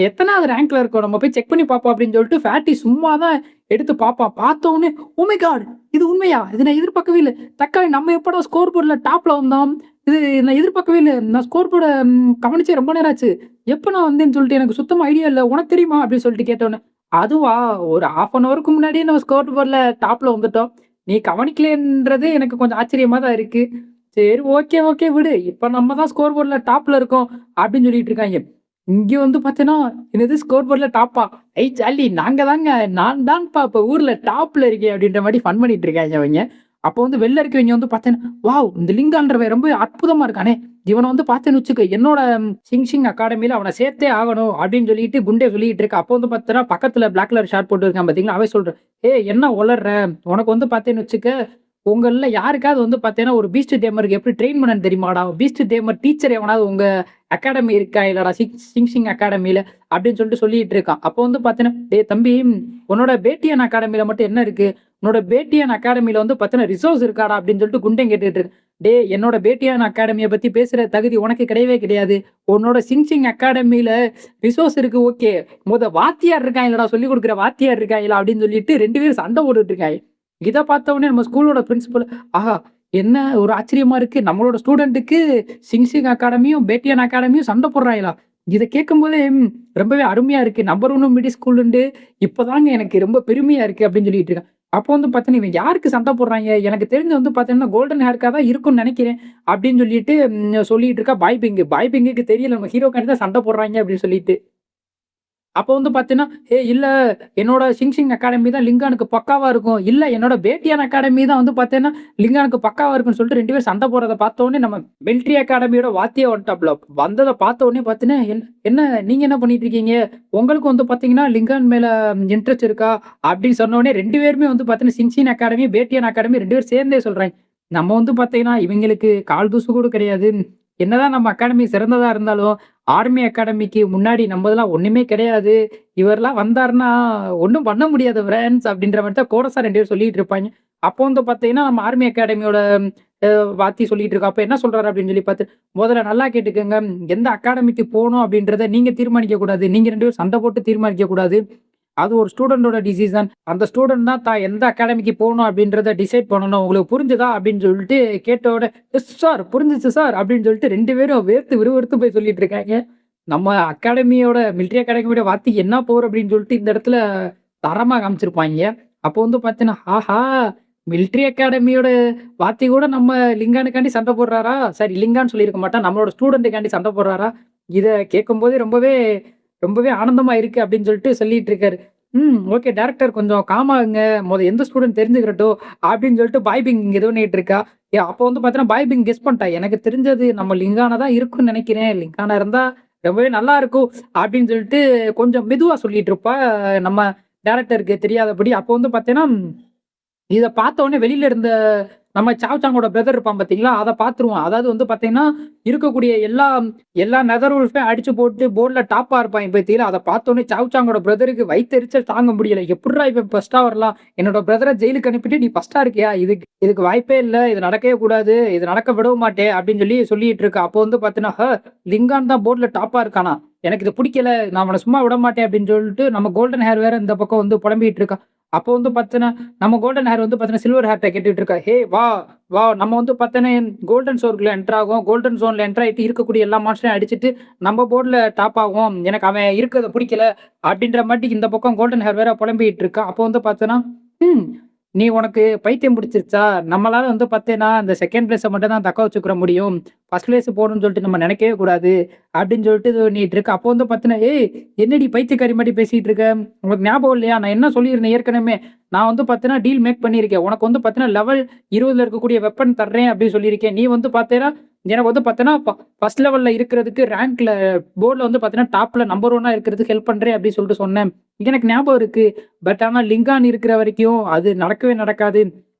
Speaker 1: எத்தனாவது ரேங்க்ல இருக்கோம்? நம்ம போய் செக் பண்ணி பார்ப்போம்" அப்படின்னு சொல்லிட்டு ஃபேட்டி சும்மா தான் எடுத்து பார்ப்பான். பார்த்த உடனே, "ஓ மை காட்! இது உண்மையா? இது நான் எதிர்பார்க்கவே இல்ல. தக்காளி நம்ம எப்படா ஸ்கோர் போர்ட்ல டாப்ல வந்தோம்? இது நான் எதிர்பார்க்கவே இல்ல. நான் ஸ்கோர் போர்ட கவனிச்சே ரொம்ப நேரம் ஆச்சு. எப்ப நான் வந்தேன்னு சொல்லிட்டு எனக்கு சுத்தமா ஐடியா இல்ல. உனக்கு தெரியுமா?" அப்படின்னு சொல்லிட்டு கேட்டோனே, "அதுவா? ஒரு 1/2 அன் ஹவருக்கு முன்னாடியே நம்ம ஸ்கோர் போர்ட்ல டாப்ல வந்துட்டோம். நீ கவனிக்கலன்றது எனக்கு கொஞ்சம் ஆச்சரியமா தான் இருக்கு. சரி ஓகே, ஓகே விடு. இப்ப நம்ம தான் ஸ்கோர் போர்ட்ல டாப்ல இருக்கோம்." அப்படின்னு சொல்லிட்டு இருக்காய்ங்க. இங்க வந்து பார்த்தீங்கன்னா, "என்னது ஸ்கோர் போர்ட்ல டாப்பா? ஐ ஜாலி நாங்க தாங்க நான் தான்ப்பா இப்ப ஊர்ல டாப்ல இருக்கேன்." அப்படின்ற மாரி ஃபன் பண்ணிட்டு இருக்காய்ங்க அவைங்க. அப்போ வந்து வெளில இருக்கவைங்க வந்து பார்த்தீங்கன்னா, "வாவ்! இந்த லிங்கான்றவன் ரொம்ப அற்புதமா இருக்கானே! இவன வந்து பார்த்தேன்னு வச்சுக்க, என்னோட சிங் சிங் அகாடமில அவன சேர்த்தே ஆகணும்." அப்படின்னு சொல்லிட்டு குண்டே சொல்லிட்டு இருக்கா. அப்போ வந்து பார்த்தீங்கன்னா, பக்கத்துல பிளாக் கலர் ஷார்ட் போட்டு இருக்கான் பார்த்தீங்களா, அவன் சொல்றான், "ஏய் என்ன ஒளர்ற? உனக்கு வந்து பார்த்தேன்னு வச்சுக்க, உங்கள்ல யாருக்காவது வந்து பார்த்தீங்கன்னா, ஒரு பீஸ்ட் டேமருக்கு எப்படி ட்ரெயின் பண்ணன்னு தெரியுமாடா? பீஸ்ட் டேமர் டீச்சர் எவனாவது உங்க அகாடமி இருக்கா இல்லடா சிங் சிங் அகாடமில?" அப்படின்னு சொல்லிட்டு சொல்லிட்டு இருக்கான். அப்போ வந்து பார்த்தீங்கன்னா, "டேய் தம்பி, உன்னோட பேட்டியான் அகாடமில மட்டும் என்ன இருக்கு? உன்னோட பேட்டியான் அகாடமில வந்து பார்த்தீங்கன்னா, ரிசோர்ஸ் இருக்காடா?" அப்படின்னு சொல்லிட்டு குண்டன் கேட்டுட்டு இருக்கு. "டேய் என்னோட பேட்டியான் அகாடமிய பத்தி பேசுற தகுதி உனக்கு கிடையவே கிடையாது. உன்னோட சிங் சிங் அகாடமில ரிசோர்ஸ் இருக்கு ஓகே. வாத்தியார் இருக்காய்ங்களாடா, சொல்லிக் குடுக்குற வாத்தியார் இருக்காய்ங்களா?" அப்படின்னு சொல்லிட்டு 2 பேரும் சண்டை போட்டுட்டு இருக்காய்ங்க. இத பார்த்த உடனே நம்ம ஸ்கூலோட பிரின்சிபல், ஆஹா! என்ன ஒரு ஆச்சரியமா இருக்கு. நம்மளோட ஸ்டூடண்ட்டுக்கு சிங் சிங் அகாடமியும், பேட்டியான் அகாடமியும் சண்டை போடுறாய்ங்களா? இத கேட்கும்போதே ரொம்பவே அருமையா இருக்கு. நம்பர் 1 மிடி ஸ்கூலுன்டு இப்பதாங்க எனக்கு ரொம்ப பெருமையா இருக்கு அப்படின்னு சொல்லிட்டு இருக்கான். அப்போ வந்து பார்த்தீங்கன்னா, இவன் யாருக்கு சண்டை போடுறாய்ங்க? எனக்கு தெரிஞ்சு வந்து பார்த்தீங்கன்னா, கோல்டன் ஹேர்க்கா தான் இருக்கும்னு நெனைக்கிறேன். அப்படின்னு சொல்லிட்டு சொல்லிட்டு இருக்கா பாய் பிங்க். பாய் பிங்குக்கு தெரியல நம்ம ஹீரோக்காண்டி தான் சண்டை போடுறாய்ங்க அப்படின்னு சொல்லிட்டு. அப்போ வந்து பார்த்தீங்கன்னா, "ஏய் இல்ல என்னோட சிங் சிங் அகாடமி தான் லிங்கானுக்கு பக்காவா இருக்கும். இல்ல என்னோட பேட்டியான் அகாடமி தான் வந்து பார்த்தேன்னா, லிங்கானுக்கு பக்காவா இருக்கும்ன்னு" சொல்லிட்டு 2 பேரும் சண்டை போடுறத பார்த்த உடனே நம்ம மிலிட்டரி அகாடமியோட வாத்தியே வந்துட்டாப்ல. வந்தத பார்த்த உடனே பார்த்தீங்கன்னா, என்ன நீங்க என்ன பண்ணிட்டு இருக்கீங்க? உங்களுக்கு வந்து பார்த்தீங்கன்னா, லிங்கான் மேல இன்ட்ரெஸ்ட் இருக்கா?" அப்படின்னு சொன்ன உடனே 2 பேருமே வந்து பார்த்தீங்கன்னா, சிங் சிங் அகாடமி, பேட்டியான் அகாடமி 2 பேரும் சேர்ந்தே சொல்றாய்ங்க. நம்ம வந்து பார்த்தீங்கன்னா, இவைங்களுக்கு கால் தூசு கூட கிடையாது. என்னதான் நம்ம அகாடமி சிறந்ததா இருந்தாலும், ஆர்மி அகாடமிக்கு முன்னாடி நம்மதெல்லாம் ஒண்ணுமே கிடையாது. இவர்லாம் வந்தாருன்னா, ஒண்ணும் பண்ண முடியாது ஃபிரெண்ட்ஸ் அப்படின்ற மாரி தான் கோரஸா 2 பேரும் சொல்லிட்டு இருப்பாய்ங்க. அப்போ வந்து பார்த்தீங்கன்னா, நம்ம ஆர்மி அகாடமியோட அ வாத்தி சொல்லிட்டு இருக்கோம். அப்ப என்ன சொல்றாரு அப்படின்னு சொல்லி பார்த்து, "முதல்ல நல்லா கேட்டுக்கங்க. எந்த அகாடமிக்கு போணும் அப்படின்றத நீங்க தீர்மானிக்க கூடாது. நீங்க 2 பேரும் சண்டை போட்டு தீர்மானிக்க கூடாது. அது ஒரு ஸ்டூடண்டோட டிசிஷன். அந்த ஸ்டூடண்ட் தான் எந்த அகாடமிக்கு போணும் அப்படின்றத டிசைட் பண்ணணும். உங்களுக்கு புரிஞ்சுதா?" அப்படின்னு சொல்லிட்டு கேட்டோட, "எஸ் சார் புரிஞ்சுச்சு சார்" அப்படின்னு சொல்லிட்டு 2 பேரும் வேர்த்து விறுவிறுத்து போய் சொல்லிட்டு இருக்காய்ங்க. நம்ம அகாடமியோட மிலிட்டரி அகாடமியோட வார்த்தைக்கு என்ன பவர் அப்படின்னு சொல்லிட்டு இந்த இடத்துல தரமா காமிச்சிருப்பாய்ங்க. அப்போ வந்து பார்த்தீங்கன்னா, ஆஹா! மிலிட்டரி அகாடமியோட வாத்தி கூட நம்ம லிங்கானுக்காண்டி சண்டை போடுறாரா? சாரி லிங்கான்னு சொல்லியிருக்க மாட்டான். நம்மளோட ஸ்டூடண்ட்டுக்காண்டி சண்டை போடுறாரா? இத கேட்கும்போதே ரொம்பவே ரொம்பவே ஆனந்தமா இருக்கு அப்படின்னு சொல்லிட்டு சொல்லிட்டு இருக்காரு. ஓகே டைரக்டர் கொஞ்சம் காம் ஆகுங்க. எந்த ஸ்டூடண்ட் தெரிஞ்சுக்கிறட்டும் அப்படின்னு சொல்லிட்டு பாய் பிங் இது பண்ணிட்டு இருக்கா. அப்போ வந்து பார்த்தீங்கன்னா, பாய் பிங் கெஸ் பண்ணிட்டா. எனக்கு தெரிஞ்சது நம்ம லிங்கானா தான் இருக்கும்னு நெனைக்கிறேன். லிங்கானா இருந்தா ரொம்பவே நல்லா இருக்கும் அப்படின்னு சொல்லிட்டு கொஞ்சம் மெதுவா சொல்லிட்டு இருப்பா. நம்ம டைரக்டருக்கு தெரியாதபடி. அப்போ வந்து பார்த்தீங்கன்னா இத பார்த்த உடனே வெளியில இருந்த நம்ம சாவ் சாங்கோட பிரதர் இருப்பான் பார்த்தீங்களா? அத பார்த்துருவான். அதாவது வந்து பார்த்தீங்கன்னா, இருக்கக்கூடிய எல்லா எல்லா நெதர் வுல்ஃபையும் அடிச்சு போட்டு போர்ட்ல டாப்பா இருப்பான் பார்த்தீங்களா? அத பார்த்த உடனே சாவ் சாங்கோட பிரதருக்கு வயித்தெரிச்சல் தாங்க முடியல. எப்புட்றா இவன் ஃபர்ஸ்ட்டா வரலாம்? என்னோட பிரதர ஜெயிலுக்கு அனுப்பிட்டு நீ ஃபர்ஸ்ட்டா இருக்கியா? இதுக்கு வாய்ப்பே இல்ல. இது நடக்கவே கூடாது. இது நடக்க விடவும் மாட்டேன் அப்படின்னு சொல்லிட்டு இருக்கா. அப்போ வந்து பார்த்தீங்கன்னா, லிங்கான் தான் போர்ட்ல டாப்பா இருக்கானா? எனக்கு இது புடிக்கல. நான் அவன சும்மா விடமாட்டேன் அப்படின்னு சொல்லிட்டு நம்ம கோல்டன் ஹேர் வேற இந்த பக்கம் வந்து புலம்பிட்டு இருக்கான். அப்போ வந்து பார்த்தீங்கன்னா நம்ம கோல்டன் ஹேர் வந்து பார்த்தீங்கன்னா, சில்வர் ஹேர்ட்ட கேட்டுட்டு இருக்கா. "ஹே வா, வா நம்ம வந்து பார்த்தீன்னா கோல்டன் சோர்க்குள்ள என்டர் ஆகுவோம். கோல்டன் ஜோன்ல என்டர் ஆயிட்டு இருக்கக்கூடிய எல்லா மான்ஸ்டரையும் அடிச்சுட்டு, நம்ம போர்ட்ல டாப் ஆகுவோம். எனக்கு அவன் இருக்கிறத புடிக்கல." அப்படின்ற மாட்டிக்கு இந்த பக்கம் கோல்டன் ஹேர் வேற புலம்பிட்டு இருக்கா. அப்போ வந்து பார்த்தீன்னா, ம் நீ உனக்கு பைத்தியம் பிடிச்சிருச்சா? நம்மளால வந்து பார்த்தேன்னா, அந்த 2ண்ட் பிளேஸ மட்டும் தான் தக்க வச்சுக்கிற முடியும். 1 பிளேஸ் போணும்னு சொல்லிட்டு நம்ம நினைக்கவே கூடாது. அப்படின்னு சொல்லிட்டு இது பண்ணிட்டு இருக்க. அப்போ வந்து பார்த்தீங்கன்னா, "ஏய் என்னடி பைத்தியக்காரி மாரி பேசிட்டு இருக்க? உனக்கு ஞாபகம் இல்லையா? நான் என்ன சொல்லியிருந்தேன் ஏற்கனவே. நான் வந்து பார்த்தீங்கன்னா, டீல் மேக் பண்ணியிருக்கேன். உனக்கு வந்து பார்த்தீங்கன்னா, லெவல் 20ல இருக்கக்கூடிய வெப்பன் தர்றேன் அப்படின்னு சொல்லியிருக்கேன். நீ வந்து பார்த்தேன்னா, எனக்கு வந்து பார்த்தேன்னா, 1 லெவல்ல இருக்கிறதுக்கு ரேங்க்ல போர்ட்ல வந்து பார்த்தீங்கன்னா, டாப்ல நம்பர் 1 இருக்கிறதுக்கு ஹெல்ப் பண்றேன் அப்படின்னு சொல்லிட்டு சொன்னேன். எனக்கு ஞாபகம் இருக்கு. பட் ஆனா லிங்கான் இருக்கிற வரைக்கும் அது நடக்கவே நடக்காது.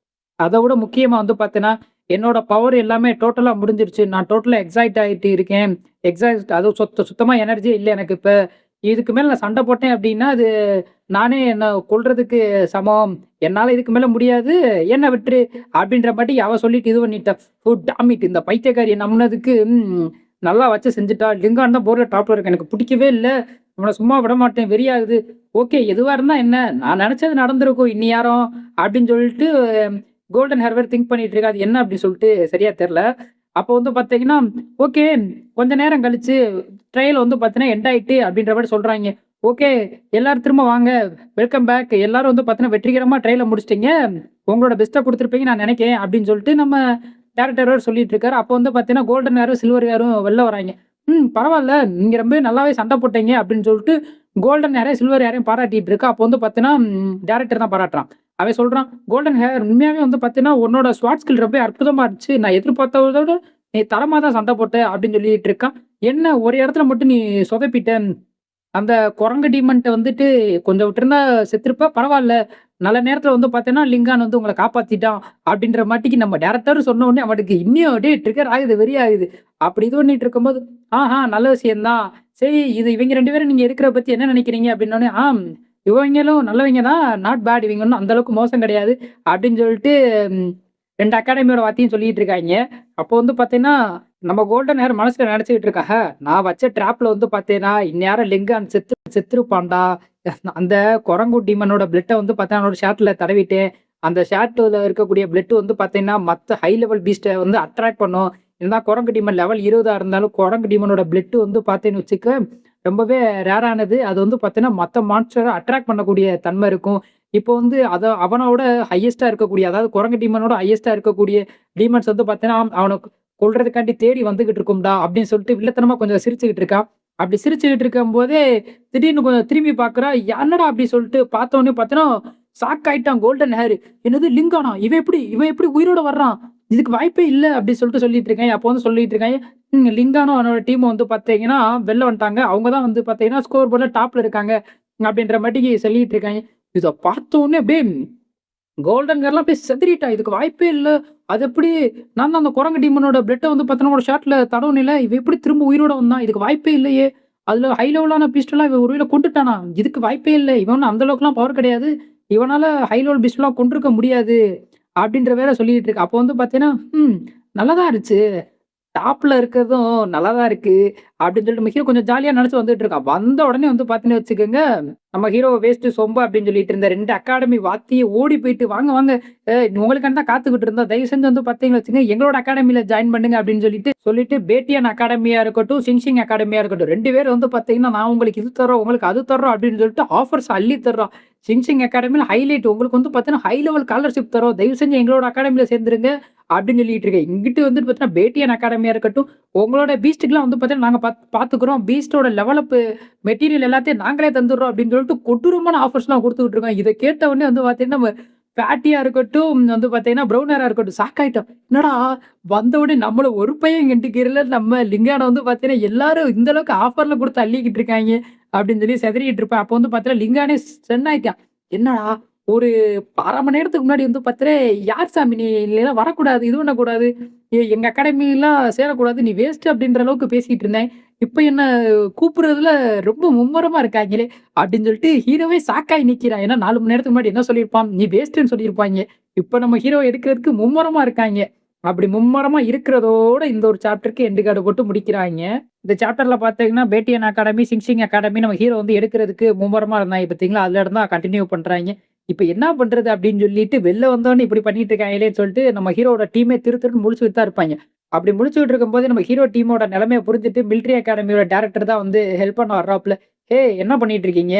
Speaker 1: அத விட முக்கியமா வந்து பார்த்தேன்னா, என்னோட பவர் எல்லாமே டோட்டலா முடிஞ்சிருச்சு. நான் டோட்டலா எக்ஸாய்ட் ஆயிட்டு இருக்கேன். அதுவும் சுத்தமா எனர்ஜியே இல்ல எனக்கு இப்ப. இதுக்கு மேல நான் சண்டை போட்டேன் அப்டின்னா, அது நானே என்ன கொல்றதுக்கு சமம். என்னால இதுக்கு மேல முடியாது. என்ன விட்டுரு அப்டின்ற மாட்டி அவ சொல்லிட்டு இது பண்ணிட்டா. ஓ டாம் இட்! இந்த பைத்தியக்காரிய நம்புனதுக்கு நல்லா வச்சு செஞ்சுட்டா. லிங்கான் தான் போர்ட்ல டாப்ல இருக்கான். எனக்கு பிடிக்கவே இல்ல. இவன சும்மா விடமாட்டேன். வெறியாகுது. ஓகே எதுவா இருந்தா என்ன? நான் நெனச்சது நடந்திருக்கும் இந்நேரம் அப்டின்னு சொல்லிட்டு கோல்டன் ஹேர் வேற திங்க் பண்ணிட்டு இருக்கா. அது என்ன அப்டி சொல்லிட்டு சரியா தெர்ல. அப்போ வந்து பார்த்தீங்கன்னா, ஓகே கொஞ்ச நேரம் கழிச்சு ட்ரையல் வந்து பார்த்தீங்கன்னா, எண்ட் ஆயிட்டு அப்டின்ற மாரி சொல்றாய்ங்க. ஓகே எல்லாரும் திரும்ப வாங்க. Welcome back. எல்லாரும் வந்து பார்த்தீங்கன்னா, வெற்றிகரமா ட்ரையல முடிச்சுட்டீங்க. உங்களோட பெஸ்ட்ட குடுத்துருப்பீங்கன்னு நான் நெனைக்கிறேன் அப்டின்னு சொல்லிட்டு நம்ம டைரக்டர் வேற சொல்லிட்டு இருக்காரு. அப்போ வந்து பார்த்தீங்கன்னா, கோல்டன் ஹேரும், சில்வர் ஹேரும் வெளில வராய்ங்க. பரவால்ல. நீங்க ரொம்பவே நல்லாவே சண்ட போட்டீங்க அப்டின்னு சொல்லிட்டு கோல்டன் ஹேரையும், சில்வர் ஹேரையும் பாராட்டிட்டு இருக்கா. அப்போ வந்து பார்த்தீங்கன்னா, டைரக்டர் தான் பாராட்டுறான். அவன் சொல்றான், "கோல்டன் ஹேர் உண்மையாவே வந்து பார்த்தீங்கன்னா, உன்னோட ஸ்வாட் ஸ்கில் ரொம்ப அற்புதமா இருந்துச்சு. நான் எதிர்பார்த்தத விட நீ தரமா தான் சண்ட போட்ட" அப்படின்னு சொல்லிட்டு இருக்கான். "என்ன ஒரு இடத்துல மட்டும் நீ சொதப்பிட்ட. அந்த குரங்கு டீமன்ட்ட வந்துட்டு கொஞ்சம் விட்டுருந்தா செத்துருப்ப. பரவால்ல. நல்ல நேரத்துல வந்து பார்த்தேன்னா, லிங்கான் வந்து உங்கள காப்பாத்திட்டான்." அப்படின்ற மாட்டிக்கு நம்ம டைரக்டர் சொன்ன உடனே அவனுக்கு இன்னியும் அப்படியே ட்ரிகர் ஆகுது, வெறி ஆகுது. அப்படி இது பண்ணிட்டு இருக்கும்போது, "ஆஹா நல்ல விஷயம் தான். சரி இது இவங்க 2 பேரும் நீங்க இருக்கிறத பத்தி என்ன நினைக்கிறீங்க?" அப்படின்னோனே, இவங்களும் நல்லவைங்க தான். Not bad. இவங்க ஒண்ணும் அந்த அளவுக்கு மோசம் கிடையாது." அப்படின்னு சொல்லிட்டு ம் 2 அகாடமியோட வார்த்தையும் சொல்லிட்டு இருக்காய்ங்க. அப்போ வந்து பார்த்தீங்கன்னா, நம்ம கோல்டன் ஹேர் மனசுல நினைச்சுக்கிட்டு இருக்காங்க. நான் வச்ச ட்ராப்ல வந்து பார்த்தீங்கன்னா, இந்நேரம் லிங்கான் செத்துருப்பான்டா. அந்த குரங்கு டீமனோட பிளட்ட வந்து பார்த்தா அவனோட ஷர்ட்ல தடவிட்டேன். அந்த ஷர்ட்ல இருக்கக்கூடிய பிளட் வந்து பார்த்தீங்கன்னா, மத்த ஹை லெவல் பீஸ்ட்ட வந்து அட்ராக்ட் பண்ணும். என்னதான் குரங்கு டீமன் லெவல் 20ஆ இருந்தாலும், குரங்கு டீமனோட பிளட் வந்து பார்த்தீங்கன்னு வச்சுக்க, ரொம்பவே ரேரானது. அது வந்து பார்த்தீங்கன்னா, மத்த மான்ஸ்டர அட்ராக்ட் பண்ணக்கூடிய தன்மை இருக்கும். இப்போ வந்து அவனோட ஹையஸ்ட்டா இருக்கக்கூடிய, அதாவது குரங்கு டீமனோட ஹையஸ்ட்டா இருக்கக்கூடிய டீமன்ஸ் வந்து பார்த்தீங்கன்னா, அவன கொல்றதுக்காண்டி தேடி வந்துகிட்டு இருக்கும்டா, அப்படின்னு சொல்லிட்டு வில்லத்தனமா கொஞ்சம் சிரிச்சுக்கிட்டு இருக்கா. அப்படி சிரிச்சுக்கிட்டு இருக்கும்போதே, திடீர்னு கொஞ்சம் திரும்பி பார்க்குறா. என்னடா அப்படி சொல்லிட்டு பார்த்தோனே பார்த்தீங்கன்னா, ஷாக் ஆயிட்டான் கோல்டன் ஹேர். என்னது லிங்கானா? இவன் எப்படி உயிரோட வர்றான்? இதுக்கு வாய்ப்பே இல்ல அப்படி சொல்லிட்டு சொல்லிட்டு இருக்கான். அப்போ வந்து சொல்லிட்டு இருக்கான். லிங்கானும் அவனோட டீமும் வந்து பார்த்தீங்கன்னா, வெளில வந்துட்டாங்க. அவங்க தான் வந்து பார்த்தீங்கன்னா, ஸ்கோர் போர்ட்ல டாப்ல இருக்காங்க. அப்படின்ற மாட்டிக்கு சொல்லிட்டு இருக்காய்ங்க. இத பார்த்தோனே அப்படியே கோல்டன் கேர்லாம் அப்படியே சிதறிட்டா. இதுக்கு வாய்ப்பே இல்ல. அது எப்படி நான் தான் அந்த குரங்கு டீமனோட பிளட்ட வந்து பார்த்தீங்கன்னா, ஒரு ஷாட்ல தடவுனேன்ல. இவன் எப்படி திரும்ப உயிரோட வந்தான்? இதுக்கு வாய்ப்பே இல்லையே! அதுல ஹை லெவலான பீஸ்ட்லாம் இவன் ஒரு வேள கொன்றுட்டானா? இதுக்கு வாய்ப்பே இல்ல. இவன் ஒண்ணும் அந்த அளவுக்குலாம் பவர் கிடையாது. இவனால ஹை லெவல் பீஸ்ட்லாம் கொன்றுக்க முடியாது. அப்படின்ற வேற சொல்லிட்டு இருக்கு. அப்போ வந்து பார்த்தீங்கன்னா, ம் நல்லா தான் இருந்துச்சு. டாப்ல இருக்கிறதும் நல்லா தான் இருக்கு. அப்படின்னு சொல்லிட்டு நம்ம ஹீரோ கொஞ்சம் ஜாலியா நெனச்சு வந்துட்டு இருக்கான். வந்த உடனே வந்து பார்த்தீங்கன்னு வச்சுக்கோங்க, நம்ம ஹீரோ வேஸ்ட்டு சொம்பு அப்படின்னு சொல்லிட்டு இருந்த 2 அகாடமி வாத்தியே ஓடி போயிட்டு, "வாங்க வாங்க உங்களுக்காண்டி தான் காத்துக்கிட்டு இருந்தோம். தயவு செஞ்சு வந்து பார்த்தீங்கன்னு வச்சுக்கங்க, எங்களோட அகாடமில ஜாயின் பண்ணுங்க." அப்படின்னு சொல்லிட்டு பேட்டியன் அகாடமியா இருக்கட்டும், சிங்ஷிங் அகாடமியா இருக்கட்டும் 2 பேரும் வந்து பார்த்தீங்கன்னா, "நான் உங்களுக்கு இது தர்றோம், உங்களுக்கு அது தர்றோம்." அப்படின்னு சொல்லிட்டு ஆஃபர்ஸ் அள்ளி தர்றோம். சிங்ஷிங் அகாடமில ஹைலைட் உங்களுக்கு வந்து பார்த்தீங்கன்னா, ஹை லெவல் ஸ்காலர்ஷிப் தர்றோம். தயவு செஞ்சு எங்களோட அகாடமில சேர்ந்துருங்க. அப்படின்னு சொல்லிட்டு இருக்கேன். இங்கிட்டு வந்துட்டு பார்த்தீங்கன்னா, பேட்டியன் அகாடமியா இருக்கட்டும், உங்களோட பீஸ்ட்டுக்குலாம் வந்து பார்த்தீங்கன்னா, நாங்க பார்த்துக்குறோம். பீஸ்ட்டோட லெவலப் மெட்டீரியல் எல்லாத்தையும் நாங்களே தந்துடுறோம் அப்படின்னு சொல்லிட்டு கொடூரமான ஆஃபர்ஸ்லாம் குடுத்துக்கிட்டு இருக்கோம். இத கேட்ட உடனே வந்து பார்த்தீங்கன்னா, நம்ம ஃபேட்டியா இருக்கட்டும், வந்து பார்த்தீங்கன்னா, ப்ரவுன் ஹேரா இருக்கட்டும் ஷாக் ஆயிட்டோம். என்னடா வந்த உடனே நம்மள ஒரு பையன் கண்டுக்கிறல, நம்ம லிங்கான வந்து பார்த்தீங்கன்னா, எல்லாரும் இந்த அளவுக்கு ஆஃபர்ல குடுத்து அள்ளிக்கிட்டு இருக்காய்ங்க அப்படின்னு சொல்லி சிதறிட்டு இருப்பேன். அப்போ வந்து பார்த்தீங்கன்னா, லிங்கானே ஸ்டன் ஆயிட்டான். என்னடா ஒரு 1/2 மணி நேரத்துக்கு முன்னாடி வந்து பாத்தேன், "யார் சாமி நீ நீலாம் வரக்கூடாது, இது பண்ணக்கூடாது, எங்க அகாடமிலாம் சேரக்கூடாது, நீ வேஸ்ட்" அப்படின்ற அளவுக்கு பேசிட்டு இருந்தேன். இப்ப என்ன கூப்பிடுறதுல ரொம்ப மும்முரமா இருக்காங்களே! அப்படின்னு சொல்லிட்டு ஹீரோவே ஷாக்காயி நிக்கிறான். ஏன்னா 4 மணி நேரத்துக்கு முன்னாடி என்ன சொல்லியிருப்பான்? நீ வேஸ்ட்டுன்னு சொல்லியிருப்பாய்ங்க. இப்ப நம்ம ஹீரோவ எடுக்கிறதுக்கு மும்முரமா இருக்காய்ங்க. அப்படி மும்முரமா இருக்கிறதோட இந்த ஒரு சாப்டருக்கு எண்டு கார்டு போட்டு முடிக்கிறாய்ங்க. இந்த சாப்டர்ல பாத்தீங்கன்னா, பேட்டியன் அகாடமி, சிங்ஷிங் அகாடமி நம்ம ஹீரோ வந்து எடுக்கிறதுக்கு மும்முரமா இருந்தாய்ங்க பாத்தீங்களா? அதுல இருந்து தான் கன்டின்யூ பண்றாய்ங்க. இப்ப என்ன பண்றது அப்படின்னு சொல்லிட்டு வெளில வந்தோனே இப்படி பண்ணிட்டு இருக்காங்களேன்னு சொல்லிட்டு நம்ம ஹீரோவோட டீமே திரு திருன்னு முழிச்சுக்கிட்டு தான் இருப்பாய்ங்க. அப்படி முழிச்சுக்கிட்டு இருக்கும்போது நம்ம ஹீரோ டீமோட நிலைமைய புரிஞ்சுட்டு மிலிட்டரி அகாடமியோட டைரக்டர் தான் வந்து ஹெல்ப் பண்ண வர்றாப்புல. "ஏய் என்ன பண்ணிட்டு இருக்கீங்க?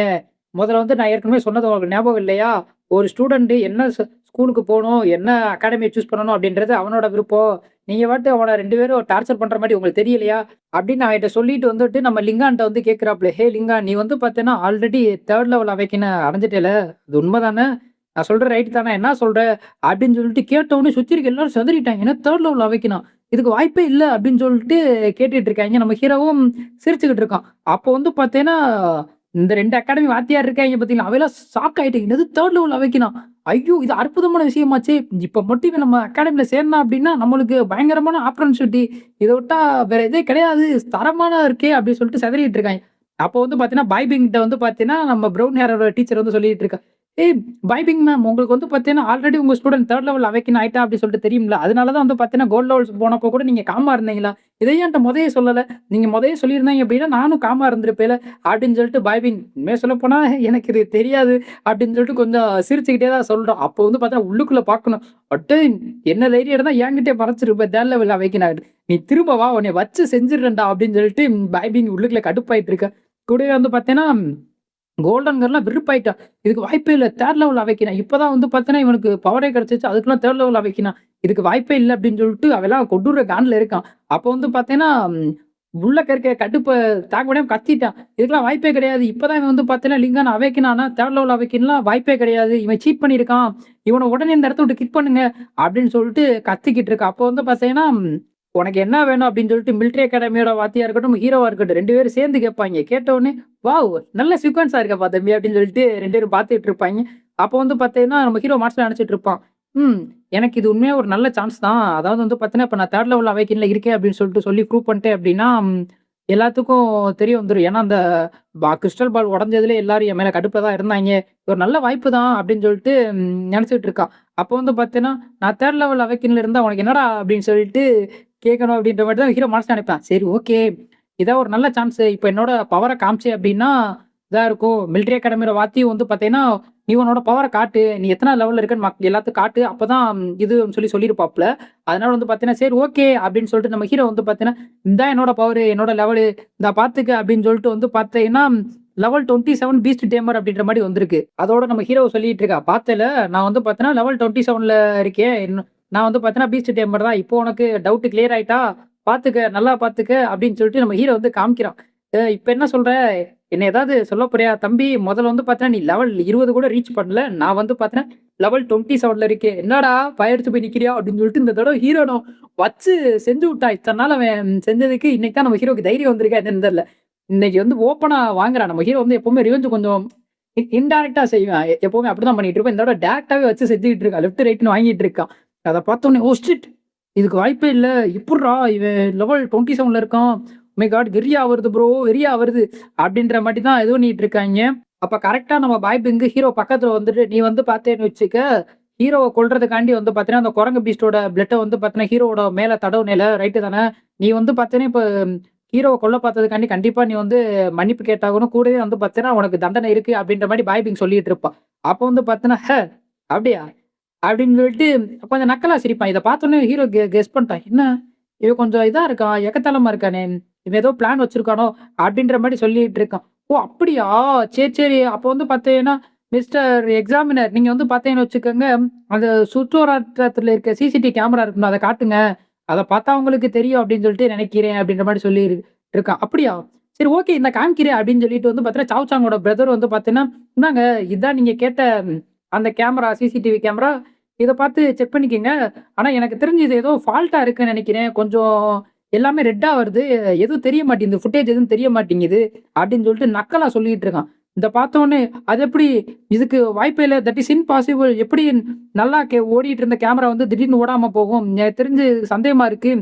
Speaker 1: முதல்ல வந்து நான் ஏற்கனவே சொன்னது உங்களுக்கு ஞாபகம் இல்லையா? ஒரு ஸ்டூடண்ட் என்ன ஸ்கூலுக்கு போணும், என்ன அகாடமிய சூஸ் பண்ணணும் அப்படின்றது அவனோட விருப்பம். நீங்க பாட்டு அவன 2 பேரும் டார்ச்சர் பண்ற மாரி உங்களுக்கு தெரியலையா? அப்படின்னு அவன்ட்ட சொல்லிட்டு வந்துட்டு நம்ம லிங்கான்ட்ட வந்து கேட்கிறாப்புல. "ஹே லிங்கா, நீ வந்து பார்த்தேன்னா ஆல்ரெடி 3 லெவல் அவைக்கின அடைஞ்சிட்டேல. அது உண்மதானே? நான் சொல்றது ரைட் தானே? என்ன சொல்ற?" அப்படின்னு சொல்லிட்டு கேட்டவுடனே சுத்தி இருக்க எல்லாரும் சிதறிட்டாங்க. "என்ன 3 லெவல் அவைக்கினா? இதுக்கு வாய்ப்பே இல்ல." அப்படின்னு சொல்லிட்டு கேட்டுட்டு இருக்காய்ங்க. நம்ம ஹீரோவும் சிரிச்சுக்கிட்டு இருக்கான். அப்போ வந்து பார்த்தேன்னா, இந்த 2 அகாடமி வாத்தியார் இருக்காய்ங்க பார்த்தீங்களா, அவைல்லாம் ஷாக் ஆயிட்டாங்க. என்னது 3 லெவல் அவைக்கினா? ஐயோ! இது அற்புதமான விஷயமாச்சே! இப்ப மட்டும் இவன் நம்ம அகாடமில சேர்ந்தான் அப்படின்னா, நம்மளுக்கு பயங்கரமான ஆப்பர்ச்சுனிட்டி. இத விட்டா வேற எதே கிடையாது. தரமான இருக்கே! அப்படின்னு சொல்லிட்டு சிதறிட்டு இருக்காய்ங்க. அப்போ வந்து பார்த்தீங்கன்னா, பாய்பிங் கிட்ட வந்து பார்த்தீங்கன்னா, நம்ம ப்ரவுன் ஹேரோட டீச்சர் வந்து சொல்லிட்டு இருக்கா. "ஏய் பாய்பிங் மேம், உங்களுக்கு வந்து பார்த்தீங்கன்னா, ஆல்ரெடி உங்க ஸ்டூடண்ட் 3 லெவல் அவைக்கின் ஆயிட்டான் அப்படின்னு சொல்லிட்டு தெரியும்ல. அதனால தான் வந்து பார்த்தீங்கன்னா, கோல்ட் லெவல்ஸ் போனப்போ கூட நீங்க காமா இருந்தீங்களா? இத ஏன் என்ட்ட மொதயே சொல்லல? நீங்க மொதயே சொல்லியிருந்தீங்க அப்படின்னா, நானும் காமா இருந்திருப்பேன்ல." அப்படின்னு சொல்லிட்டு பாய்பிங், "உண்மைய சொல்லப்போனா எனக்கு இது தெரியாது." அப்படின்னு சொல்லிட்டு கொஞ்சம் சிரிச்சுக்கிட்டே தான் சொல்றோம். அப்போ வந்து பார்த்தா உள்ளுக்குள்ள பார்க்கணும். "அட்டேய்! என்ன தைரியம் இருந்தா என்கிட்டயே மறைச்சிருப்ப 3 லெவல் அவைக்கினாரு. நீ திரும்ப வா, உன்னைய வச்சு செஞ்சுர்றேன்டா." அப்படின்னு சொல்லிட்டு பாய்பிங் உள்ளுக்குள்ள கடுப்பாயிட்டு இருக்கா. கூடவே வந்து பார்த்தேன்னா கோல்டன் கன்லாம் வெறுப்பாயிட்டான். இதுக்கு வாய்ப்பே இல்ல. 3 லெவல் அவைக்கினான். இப்பதான் வந்து பார்த்தீங்கன்னா, இவனுக்கு பவரே கிடைச்சுச்சு. அதுக்குள்ள 3 லெவல் அவைக்கினான். இதுக்கு வாய்ப்பே இல்ல அப்படின்னு சொல்லிட்டு அவன்லாம் கொடூர காண்டுல இருக்கான். அப்போ வந்து பார்த்தீங்கன்னா, உள்ளக்க இருக்க கடுப்ப தாங்க முடியாம கத்திட்டான். இதுக்கெல்லாம் வாய்ப்பே கிடையாது. இப்பதான் இவன் வந்து பார்த்தீங்கன்னா, லிங்கான அவைக்கினானா, 3 லெவல் அவைக்கின்லாம் வாய்ப்பே கிடையாது. இவன் சீட் பண்ணியிருக்கான். இவன உடனே இந்த இடத்த விட்டு கிக் பண்ணுங்க அப்படின்னு சொல்லிட்டு கத்திக்கிட்டு இருக்கான். அப்போ வந்து பார்த்தீங்கன்னா, உனக்கு என்ன வேணும் அப்படின்னு சொல்லிட்டு மிலிட்டரி அகாடமியோட வாத்தியா இருக்கட்டும், ஹீரோவா இருக்கட்டும் 2 பேரும் சேர்ந்து கேட்பாய்ங்க. கேட்டவுடனே, வாவ்! நல்ல சீக்வென்ஸா இருக்கப்பா தம்பி அப்படின்னு சொல்லிட்டு 2 பேரும் பார்த்துட்டு இருப்பாய்ங்க. அப்போ வந்து பார்த்தீங்கன்னா, நம்ம ஹீரோ மனசுல நினைச்சுட்டு இருப்பான். ம். எனக்கு இது உண்மையா ஒரு நல்ல சான்ஸ் தான். அதாவது வந்து பார்த்தீங்கன்னா, இப்ப நான் 3 லெவல் அவைக்கின்ல இருக்கேன் அப்படின்னு சொல்லிட்டு சொல்லி ப்ரூவ் பண்ணிட்டேன் அப்படின்னா, எல்லாத்துக்கும் தெரிய வந்துரும். ஏன்னா, அந்த கிறிஸ்டல் பால் உடைஞ்சதுலே எல்லாரும் என் மேல கடுப்புல தான் இருந்தாய்ங்க. ஒரு நல்ல வாய்ப்பு தான் அப்படின்னு சொல்லிட்டு நினைச்சுட்டு இருக்கான். அப்போ வந்து பார்த்தீங்கன்னா, நான் 3 லெவல் அவைக்கின்ல இருந்தா உனக்கு என்னடா அப்படின்னு சொல்லிட்டு கேட்கணும் அப்படின்ற மாரி தான் ஹீரோ மனசுல நினைப்பான். சரி ஓகே. இதான் ஒரு நல்ல சான்ஸ். இப்ப என்னோட பவர காமிச்சேன் அப்படின்னா, இதா இருக்கும். மிலிட்டரி அகாடமியோட வாத்தியும் வந்து பார்த்தீங்கன்னா, நீ உன்னோட பவர காட்டு. நீ எத்தனாவது லெவல்ல இருக்கன்னு எல்லாத்துக்கும் காட்டு. அப்பதான் இதுன்னு சொல்லியிருப்பாப்ல. அதனால வந்து பார்த்தீங்கன்னா, சரி ஓகே அப்படின்னு சொல்லிட்டு நம்ம ஹீரோ வந்து பார்த்தீங்கன்னா, இதான் என்னோட பவரு, என்னோட லெவலு. இந்தா பார்த்துக்க அப்படின்னு சொல்லிட்டு வந்து பார்த்தீங்கன்னா, லெவல் 27 பீஸ்ட் டேமர் அப்படின்ற மாரி வந்திருக்கு. அதோட நம்ம ஹீரோ சொல்லிட்டு இருக்கா. பார்த்தேல நான் வந்து பார்த்தீங்கன்னா, லெவல் 27ல இருக்கேன். நான் வந்து பார்த்தீங்கன்னா, பீஸ்ட் டேமர் தான். இப்போ உனக்கு டவுட் கிளியர் ஆயிட்டா? பார்த்துக்க, நல்லா பார்த்துக்க அப்படின்னு சொல்லிட்டு நம்ம ஹீரோ வந்து காமிக்கிறான். இப்ப என்ன சொல்ற? என்ன ஏதாவது சொல்ல போறியா? தம்பி முதல்ல வந்து பார்த்தீங்கன்னா, நீ லெவல் 20 கூட ரீச் பண்ணல. நான் வந்து பார்த்தீங்கன்னா, லெவல் 27ல இருக்கேன். என்னடா பயடிச்சு போய் நிக்கிறியா? அப்படின்னு சொல்லிட்டு இந்த தடவ ஹீரோன வச்சு செஞ்சு விட்டான். இத்தன நாள் அவன் செஞ்சதுக்கு இன்னைக்கு தான் நம்ம ஹீரோக்கு தைரியம் வந்திருக்கா என்னன்னு தெரியல. இன்னைக்கு வந்து ஓப்பனா வாங்குறான். நம்ம ஹீரோ வந்து எப்பவுமே ரிவெஞ்ச் கொஞ்சம் இன்டைரக்ட்டா செய்வான். எப்பவுமே அப்படிதான் பண்ணிட்டு இருப்பான். இந்த தடவ டைரக்ட்டாவே வச்சு செஞ்சுகிட்டு இருக்கான். லெஃப்ட், ரைட்ன்னு வாங்கிட்டு இருக்கான். அத பார்த்தோனே, "ஓ ஷிட்! இதுக்கு வாய்ப்பே இல்ல. எப்புட்றா இவன் லெவல் 27ல இருக்கான். My God! வெறியா வருது ப்ரோ! வெறியா வருது." அப்படின்ற மாரி தான் இது பண்ணிட்டு இருக்காய்ங்க. அப்ப கரெக்ட்டா நம்ம பாய் பிங்க் ஹீரோ பக்கத்துல வந்துட்டு, "நீ வந்து பார்த்தேன்னு வச்சுக்க, ஹீரோவ கொல்றதுக்காண்டி வந்து பார்த்தீங்கன்னா, அந்த குரங்கு பீஸ்ட்டோட பிளட்ட வந்து பார்த்தீங்கன்னா, ஹீரோவோட மேல தடவுனேல, ரைட்டு தானே? நீ வந்து பார்த்தீன்னா, இப்ப ஹீரோவ கொல்ல பார்த்ததுக்காண்டி கண்டிப்பா நீ வந்து மன்னிப்பு கேட்டாகணும். கூடவே வந்து பார்த்தீன்னா, உனக்கு தண்டனை இருக்கு." அப்படின்ற மாரி பாய் பிங் சொல்லிட்டு இருப்பான். அப்போ வந்து பார்த்தீன்னா, அப்படியா?" அப்படின்னு சொல்லிட்டு கொஞ்சம் நக்கலா சிரிப்பான். இத பார்த்தோனே ஹீரோ கெஸ் பண்ணிட்டான். என்ன இவன் கொஞ்சம் இதா இருக்கான், எகத்தாளமா இருக்கானே! இவன் ஏதோ பிளான் வச்சிருக்கானோ! அப்படின்ற மாரி சொல்லிட்டு இருக்கான். ஓ! அப்படியா? சரி, சரி. அப்போ வந்து பார்த்தீங்கன்னா, மிஸ்டர் எக்ஸாமினர் நீங்க வந்து பார்த்தீங்கன்னு வச்சுக்கோங்க, அந்த சுற்றுவட்டாரத்துல இருக்க சிசிடிவி கேமரா இருக்கும்ல, அத காட்டுங்க. அத பார்த்தா உங்களுக்கு தெரியும் அப்படின்னு சொல்லிட்டு நினைக்கிறேன் அப்படின்ற மாரி சொல்லி இருக்கான். அப்படியா? சரி ஓகே. இந்த காமிக்கிறேன் அப்படின்னு சொல்லிட்டு வந்து பார்த்தீங்கன்னா, சாவ் சாங்கோட பிரதர் வந்து பார்த்தீங்கன்னா, இந்தாங்க இதான் நீங்க கேட்ட அந்த கேமரா, சிசிடிவி கேமரா. இத பார்த்து செக் பண்ணிக்கங்க. ஆனா எனக்கு தெரிஞ்சு இது ஏதோ ஃபால்ட்டா இருக்குன்னு நெனைக்கிறேன். கொஞ்சம் எல்லாமே ரெட்டா வருது. எதுவும் தெரிய மாட்டேங்குது. ஃபுட்டேஜ் எதுவும் தெரிய மாட்டேங்குது. அப்படின்னு சொல்லிட்டு நக்கலா சொல்லிட்டு இருக்கான். இத பார்த்தோனே, அது எப்படி? இதுக்கு வாய்ப்பே இல்ல. That is impossible. எப்படி நல்லா ஓடிட்டு இருந்த கேமரா வந்து திடீர்னு ஓடாம போகும்? எனக்கு தெரிஞ்சு சந்தேகமா இருக்கு.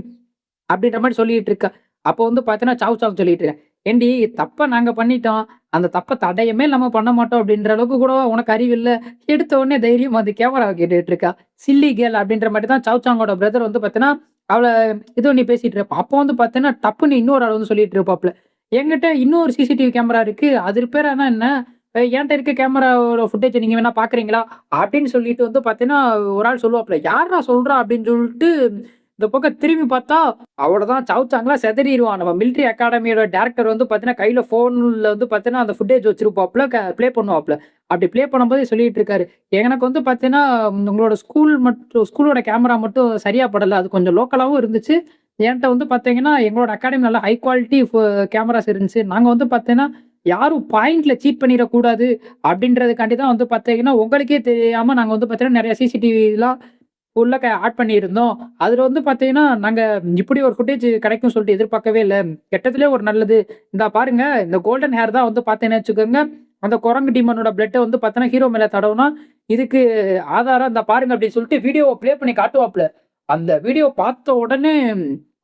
Speaker 1: அப்படின்ற மாரி சொல்லிட்டு இருக்கா. அப்போ வந்து பார்த்தீங்கன்னா, சாவ் சாவ் சொல்லிட்டு இருக்கேன். "ஏன்டி தப்ப நாங்க பண்ணிட்டோம். அந்த தப்ப தடயமே இல்லாம பண்ண மாட்டோம் அப்படின்ற அளவுக்கு கூடவா உனக்கு அறிவு இல்ல?" எடுத்த உடனே தைரியமா வந்து கேமராவ கேட்டுட்டு இருக்கா. சில்லி கேர்ள் அப்படின்ற மாரி தான் சாவ் சாங்கோட பிரதர் வந்து பார்த்தீங்கன்னா, அவள இது பண்ணி பேசிட்டு இருப்பான். அப்போ வந்து பார்த்தீங்கன்னா, டப்புன்னு இன்னொரு ஆள் வந்து சொல்லிட்டு இருப்பாப்ல. "என்கிட்ட இன்னொரு சிசிடிவி கேமரா இருக்கு. அது ரிப்பேர் ஆனா என்ன? என்ட்ட இருக்க கேமராவோட ஃபுட்டேஜ நீங்க வேணா பார்க்குறீங்களா?" அப்படின்னு சொல்லிட்டு வந்து பார்த்தீங்கன்னா, ஒரு ஆள் சொல்லுவாப்ல. "யார்றா சொல்றா?" அப்படின்னு சொல்லிட்டு இந்த பக்கம் திரும்பி பார்த்தா, அவ்வளோதான் சவுச்சாங்கலாம் செதறிருவான். நம்ம மிலிட்டரி அகாடமியோட டைரக்டர் வந்து பார்த்தீங்கன்னா, கையில ஃபோன்ல வந்து பார்த்தீங்கன்னா, அந்த ஃபுட்டேஜ் வச்சிருப்பாப்ல, ப்ளே பண்ணுவாப்ல. அப்படி ப்ளே பண்ணும்போதே சொல்லிட்டு இருக்காரு. எனக்கு வந்து பார்த்தீங்கன்னா, உங்களோட ஸ்கூலோட கேமரா மட்டும் சரியா படல. அது கொஞ்சம் லோக்கலாவும் இருந்துச்சு. என்ட்ட வந்து பார்த்தீங்கன்னா, எங்களோட அகாடமி நல்ல ஹை குவாலிட்டி கேமராஸ் இருந்துச்சு. நாங்க வந்து பார்த்தீங்கன்னா, யாரும் பாயிண்ட்ல சீட் பண்ணிறக்கூடாது அப்படின்றதுக்காண்டி தான் வந்து பார்த்தீங்கன்னா, உங்களுக்கே தெரியாம நாங்க வந்து பார்த்தீங்கன்னா, நெறைய சிசிடிவிலாம் உள்ள ஆட் பண்ணியிருந்தோம். அதுல வந்து பார்த்தீங்கன்னா, நாங்க இப்படி ஒரு ஃபுட்டேஜ் கிடைக்கும்னு சொல்லிட்டு எதிர்பார்க்கவே இல்ல. கெட்டதிலே ஒரு நல்லது. இந்தா பாருங்க, இந்த கோல்டன் ஹேர் தான் வந்து பார்த்தீங்கன்னு வச்சுக்கோங்க, அந்த குரங்கு டீமனோட பிளட்ட வந்து பார்த்தீங்கன்னா, ஹீரோ மேல தடவுனா, இதுக்கு ஆதாரம் இந்தா பாருங்க அப்படின்னு சொல்லிட்டு வீடியோவ ப்ளே பண்ணி காட்டுவாப்ல. அந்த வீடியோ பார்த்த உடனே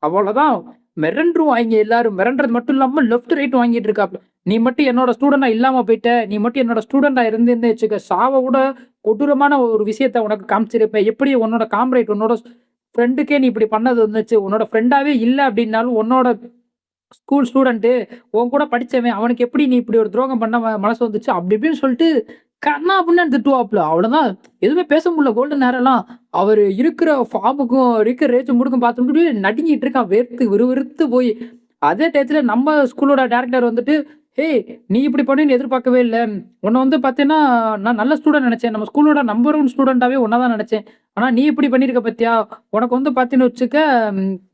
Speaker 1: அவ்வளோதான் மிரண்டுருவாய்ங்க எல்லாரும். மிரண்டறது மட்டும் இல்லாம லெஃப்ட், ரைட் வாங்கிட்டு இருக்காப்ல. நீ மட்டும் என்னோட ஸ்டூடெண்ட்டா இல்லாம போயிட்ட. நீ மட்டும் என்னோட ஸ்டூடெண்ட்டா இருந்திருந்தேன்னு வச்சுக்க, சாவ விட கொடூரமான ஒரு விஷயத்த உனக்கு காமிச்சிருப்பேன். எப்படி உன்னோட காம்ரேட், உன்னோட ஃப்ரெண்டுக்கே நீ இப்படி பண்ணது வந்துச்சு. உன்னோட ஃப்ரெண்டாவே இல்ல அப்படின்னாலும், உன்னோட ஸ்கூல் ஸ்டூடெண்ட்டு, உன் கூட படிச்சவன், அவனுக்கு எப்படி நீ இப்படி ஒரு துரோகம் பண்ண மனசு வந்துச்சு? அப்படி இப்படின்னு சொல்லிட்டு கன்னா பின்னான்னு திட்டுவாப்புல. அவ்வளோதான். எதுவுமே பேச முடியல கோல்டன் ஹேரெல்லாம். அவரு இருக்கிற ஃபார்முக்கும், இருக்கிற ரேஜ் மூடுக்கும் பார்த்துட்டு நடுங்கிட்டு இருக்கான். வேர்த்து விறுவிறுத்து போய். அதே டயத்துல நம்ம ஸ்கூலோட டைரக்டர் வந்துட்டு, "ஏய்! நீ இப்படி பண்ணுவீன்னு எதிர்பார்க்கவே இல்ல. உன்ன வந்து பார்த்தீன்னா, நான் நல்ல ஸ்டூடண்ட் நெனச்சேன். நம்ம ஸ்கூலோட நம்பர் 1 ஸ்டூடண்ட்டாவே உன்ன தான் நெனச்சேன். ஆனா நீ இப்படி பண்ணியிருக்க பாத்தியா? உனக்கு வந்து பார்த்தீன்னு வச்சுக்க,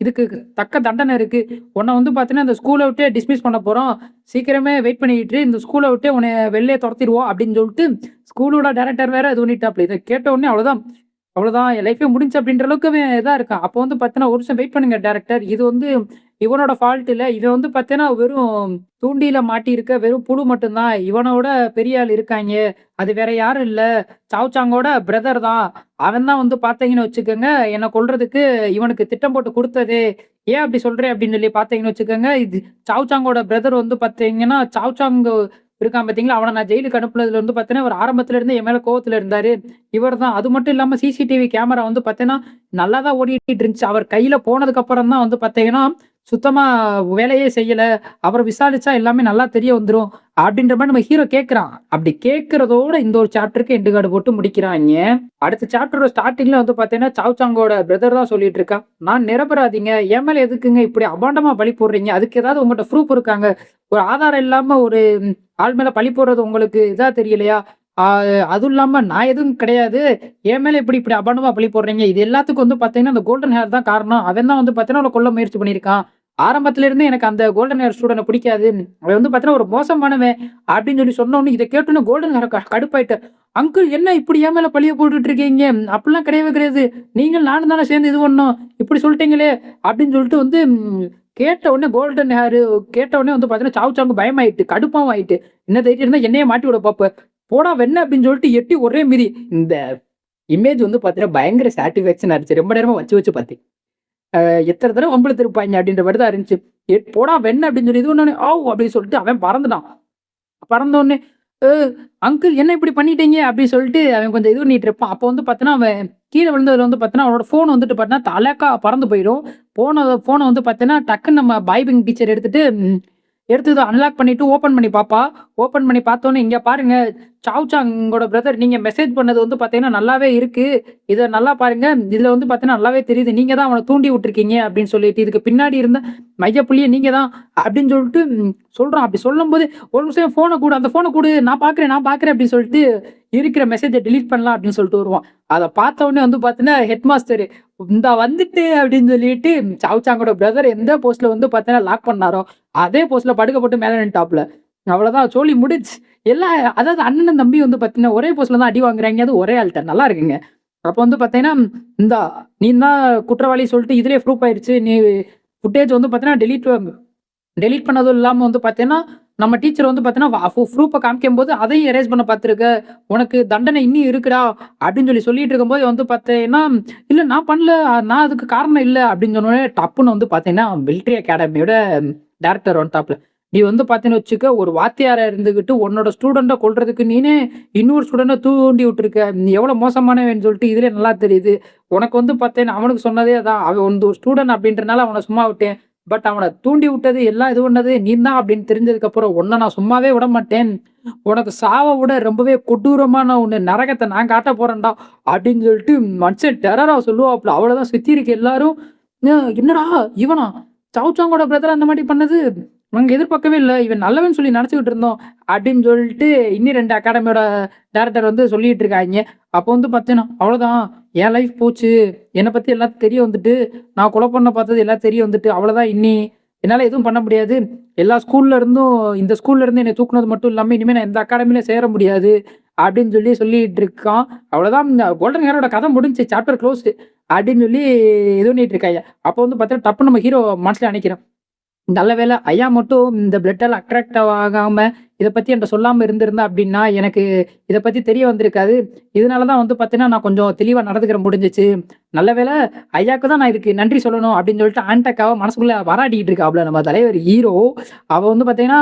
Speaker 1: இதுக்கு தக்க தண்டனை இருக்கு. உன்ன வந்து பார்த்தீங்கன்னா, இந்த ஸ்கூல விட்டே டிஸ்மிஸ் பண்ண போறோம். சீக்கிரமே வெயிட் பண்ணிக்கிட்டு இரு. இந்த ஸ்கூல விட்டே உன்னைய வெளிய தொரத்திருவோம்." அப்படின்னு சொல்லிட்டு ஸ்கூலோட டைரக்டர் வேற இது பண்ணிட்டாப்ல. இத கேட்ட உடனே அவ்வளோதான். அவ்வளோதான் என் லைஃபே முடிஞ்சுச்சு அப்படின்ற அளவுக்கு அவன் இதா இருக்கான். அப்போ வந்து பார்த்தீங்கன்னா, "ஒரு நிமிஷம் வெயிட் பண்ணுங்க டைரக்டர். இது வந்து இவனோட ஃபால்ட் இல்ல. இவன் வந்து பார்த்தீங்கன்னா, வெறும் தூண்டில மாட்டியிருக்க வெறும் புழு மட்டும் தான். இவனோட பெரிய ஆள் இருக்காய்ங்க. அது வேற யாரும் இல்ல. சாவ் சாங்கோட பிரதர் தான். அவன் தான் வந்து பார்த்தீங்கன்னு வச்சுக்கோங்க, என்ன கொல்றதுக்கு இவனுக்கு திட்டம் போட்டு குடுத்ததே. ஏன் அப்படி சொல்றேன் அப்படின்னு சொல்லி பார்த்தீங்கன்னு வச்சுக்கோங்க, இது சாவ் சாங்கோட பிரதர் வந்து பார்த்தீங்கன்னா, சாவ் சாங் இருக்கான் பார்த்தீங்களா, அவன நான் ஜெயிலுக்கு அனுப்புனதுல வந்து பார்த்தீங்கன்னா, இவரு ஆரம்பத்துல இருந்தே என் மேல கோவத்துல இருந்தாரு. இவர் தான். அது மட்டும் இல்லாம சிசிடிவி கேமரா வந்து பார்த்தீங்கன்னா, நல்லா தான் ஓடிட்டு இருந்துச்சு. அவர் கையில போனதுக்கு அப்புறம் தான் வந்து பார்த்தீங்கன்னா, சுத்தமா வேலையே செய்யல. அவர விசாரிச்சா எல்லாமே நல்லா தெரிய வந்துரும். அப்படின்ற மாரி நம்ம ஹீரோ கேட்கிறான். அப்படி கேட்கிறதோட இந்த ஒரு சாப்டருக்கு எண்டு கார்டு போட்டு முடிக்கிறாய்ங்க. அடுத்த சாப்டரோட ஸ்டார்ட்டிங்ல வந்து பார்த்தீங்கன்னா, சாவ் சாங்கோட பிரதர் தான் சொல்லிட்டு இருக்கான். "நான் நிரபராதிங்க. என் மேல எதுக்குங்க இப்படி அபாண்டமா பழி போடுறீங்க? அதுக்கு ஏதாவது உங்கட்ட ப்ரூஃப் இருக்காங்க? ஒரு ஆதாரம் இல்லாம ஒரு ஆள் மேல பழி போடுறது உங்களுக்கு இதா தெரியலையா? ஆ அதுவும் இல்லாம நான் எதுவும் கிடையாது. என் மேல எப்படி இப்படி அபாண்டமா பழி போடுறீங்க? இது எல்லாத்துக்கும் வந்து பார்த்தீங்கன்னா, அந்த கோல்டன் ஹேர் தான் காரணம். அவன் தான் வந்து பார்த்தீங்கன்னா, உன்ன கொல்ல முயற்சி பண்ணியிருக்கான். ஆரம்பத்துல இருந்தே எனக்கு அந்த கோல்டன் ஹேர் ஸ்டூடண்ட்ட பிடிக்காது. அவன் வந்து பார்த்தீங்கன்னா, ஒரு மோசமானவன்." அப்படின்னு சொல்லி சொன்னோனே, இத கேட்டோனே கோல்டன் ஹேர் கடுப்பாயிட்டேன். "அங்கிள் என்ன இப்படி என் மேல பழிய போட்டுட்டு இருக்கீங்க? அப்படிலாம் கிடையவே கிடையாது. நீங்களும் நானும் தானே சேர்ந்து இது பண்ணோம். இப்படி சொல்லிட்டீங்களே." அப்படின்னு சொல்லிட்டு வந்து கேட்ட உடனே கோல்டன் ஹேரு கேட்ட உடனே வந்து பார்த்தீங்கன்னா, சாவு சாவுக்கு பயமாயிட்டு, கடுப்பாவும் ஆயிட்டு. "என்ன தைரியம் இருந்தா என்னையே மாட்டி விட பாப்ப. போடா வெண்ண" அப்படின்னு சொல்லிட்டு எட்டி ஒரே மிதி. இந்த இமேஜ் வந்து பார்த்தீங்கன்னா, பயங்கர சாட்டிஸ்ஃபேக்ஷனா இருந்துச்சு. ரொம்ப நேரமா வச்சு வச்சு பார்த்தேன். எத்தன தடவ வம்பிழுத்துருப்பாய்ங்க அப்படின்ற மாரி தான் இருந்துச்சு. "போடா வெண்ண" அப்படின்னு சொல்லி இது பண்ணோனே, "ஆவ்" அப்படின்னு சொல்லிட்டு அவன் பறந்துட்டான். பறந்தோனே, "அ அங்கிள் என்ன இப்படி பண்ணிட்டீங்க?" அப்படின்னு சொல்லிட்டு அவன் கொஞ்சம் இது பண்ணிட்டு இருப்பான். அப்போ வந்து பார்த்தீங்கன்னா, அவன் கீழ விழுந்ததுல வந்து பார்த்தீங்கன்னா, அவனோட ஃபோன் வந்துட்டு பார்த்தீங்கன்னா, தலைக்கா பறந்து போயிரும். ஃபோன வந்து பார்த்தீங்கன்னா, டக்குன்னு நம்ம பாய்பிங் டீச்சர் எடுத்துட்டு எடுத்து அன்லாக் பண்ணிட்டு ஓப்பன் பண்ணி பாப்பா. ஓப்பன் பண்ணி பார்த்தோனே, "இங்க பாருங்க, சாவ் சாங்கோட பிரதர் நீங்க மெசேஜ் பண்ணது வந்து பார்த்தீங்கன்னா, நல்லாவே இருக்கு. இத நல்லா பாருங்க. இதுல வந்து பார்த்தீங்கன்னா, நல்லாவே தெரியுது. நீங்க தான் அவன தூண்டி விட்டுருக்கீங்க" அப்படின்னு சொல்லிட்டு, "இதுக்கு பின்னாடி இருந்த மையப்புள்ளியே நீங்க தான்" அப்படின்னு சொல்லிட்டு சொல்றான். அப்படி சொல்லும்போது, "ஒரு நிமிஷம் ஃபோன குடு, அந்த ஃபோன குடு. நான் பார்க்குறேன்" அப்படின்னு சொல்லிட்டு இருக்கிற மெசேஜ டெலீட் பண்ணலாம் அப்படின்னு சொல்லிட்டு வருவான். அத பார்த்த உடனே வந்து பார்த்தீங்கன்னா, ஹெட் மாஸ்டரு, "இந்தா வந்துட்டேன்" அப்படின்னு சொல்லிட்டு சாவ் சாங்கோட பிரதர் எந்த போஸ்ட்ல வந்து பார்த்தீங்கன்னா, லாக் பண்ணாரோ, அதே போஸ்ட்ல படுக்க போட்டு மேல நின்னுட்டாப்ல. அவ்வளோதான் சோலி முடிஞ்சுச்சு. எல்லாம் அதாவது அண்ணனும் தம்பியும் வந்து பார்த்தீங்கன்னா, ஒரே போஸ்ட்ல தான் அடி வாங்குறாய்ங்க. அதுவும் ஒரே ஆள்ட்ட. நல்லா இருக்குங்க. அப்ப வந்து பார்த்தீங்கன்னா, "இந்தா நீ தான் குற்றவாளி சொல்லிட்டு இதுலயே ப்ரூஃப் ஆயிருச்சு. நீ ஃபுட்டேஜ் வந்து பார்த்தீங்கன்னா, டெலீட் பண்ணதும் இல்லாம வந்து பார்த்தீங்கன்னா, நம்ம டீச்சர் வந்து பார்த்தீங்கன்னா, ப்ரூஃப காமிக்கும்போது அதையும் எரேஸ் பண்ண பார்த்துருக்க. உனக்கு தண்டனை இன்னும் இருக்குடா" அப்படின்னு சொல்லிட்டு இருக்கும்போது வந்து பார்த்தீங்கன்னா, "இல்ல நான் பண்ணல. நான் அதுக்கு காரணம் இல்ல" அப்படின்னு சொன்னோனே டப்புன்னு வந்து பார்த்தீங்கன்னா, மிலிட்டரி அகாடமியோட டைரக்டர் வந்துட்டாப்ல. "நீ வந்து பார்த்தீன்னு வச்சுக்க, ஒரு வாத்தியாரா இருந்துகிட்டு உன்னோட ஸ்டூடண்ட்ட கொல்றதுக்கு நீனே இன்னொரு ஸ்டூடண்ட்ட தூண்டி விட்டுருக்க. நீ எவ்வளோ மோசமானவன்னு சொல்லிட்டு இதுலயே நல்லா தெரியுது. உனக்கு வந்து பார்த்தேன்னா அவனுக்கு சொன்னதே அதான். அவன் வந்து ஒரு ஸ்டூடண்ட் அப்படின்றனால அவன சும்மா விட்டேன். பட் அவன தூண்டி விட்டது, எல்லாம் இது பண்ணது நீ தான் அப்படின்னு தெரிஞ்சதுக்கப்புறம், உன்ன நான் சும்மாவே விடமாட்டேன். உனக்கு சாவ விட ரொம்பவே கொடூரமான ஒண்ணு நரகத்த நான் காட்டப் போறேன்டா" அப்படின்னு சொல்லிட்டு மனுஷன் டெரரா சொல்லுவாப்ல. அவ்வளோதான் சுத்தி இருக்க எல்லாரும் என்னடா இவனா? சவுச்சாங்கோட பிரதர் அந்த மாரி பண்ணது? நாங்க எதிர்பார்க்கவே இல்ல. இவன் நல்லவன்னு சொல்லி நெனச்சுக்கிட்டு இருந்தோம். அப்படின்னு சொல்லிட்டு இன்னும் 2 அகாடமியோட டைரக்டர் வந்து சொல்லிட்டு இருக்காய்ங்க. அப்போ வந்து பார்த்தேன்னா, அவ்வளோதான் என் லைஃப் போச்சு. என்ன பத்தி எல்லாத்துக்கும் தெரிய வந்துட்டு, நான் கொலை பண்ண பார்த்தது எல்லாம் தெரிய வந்துட்டு, அவ்வளோதான் என்னால எதுவும் பண்ண முடியாது. எல்லா ஸ்கூல்ல இருந்தும் இந்த ஸ்கூல்ல இருந்து என்னை தூக்குனது மட்டும் இல்லாம, இனிமே நான் எந்த அகாடமிலயும் சேர முடியாது. அப்படின்னு சொல்லிட்டு இருக்கான். அவ்வளோதான் இந்த கோல்டன் ஹேரோட கதை முடிஞ்சுச்சு. Chapter closed. அப்படின்னு சொல்லி இது பண்ணிட்டு இருக்காய்ங்க. அப்போ வந்து பார்த்தா டப்புன்னு நம்ம ஹீரோ மனசுல நெனைக்கிறோம். நல்ல வேளை ஐயா மட்டும் இந்த பிளட்டால அட்ராக்ட் ஆகாம, இத பத்தி என்ட்ட சொல்லாம இருந்திருந்தா அப்டின்னா, எனக்கு இத பத்தி தெரிய வந்திருக்காது. இதனால தான் வந்து பார்த்தீங்கன்னா, நான் கொஞ்சம் தெளிவா நடந்துக்கிற முடிஞ்சுச்சு. நல்ல வேளை ஐயாக்கு தான் நான் இதுக்கு நன்றி சொல்லணும் அப்டின்னு சொல்லிட்டு ஆன்டக்காவ மனசுக்குள்ள பாராட்டிக்கிட்டு இருக்காப்ல நம்ம தலைவர் ஹீரோ. அவ வந்து பார்த்தீங்கன்னா,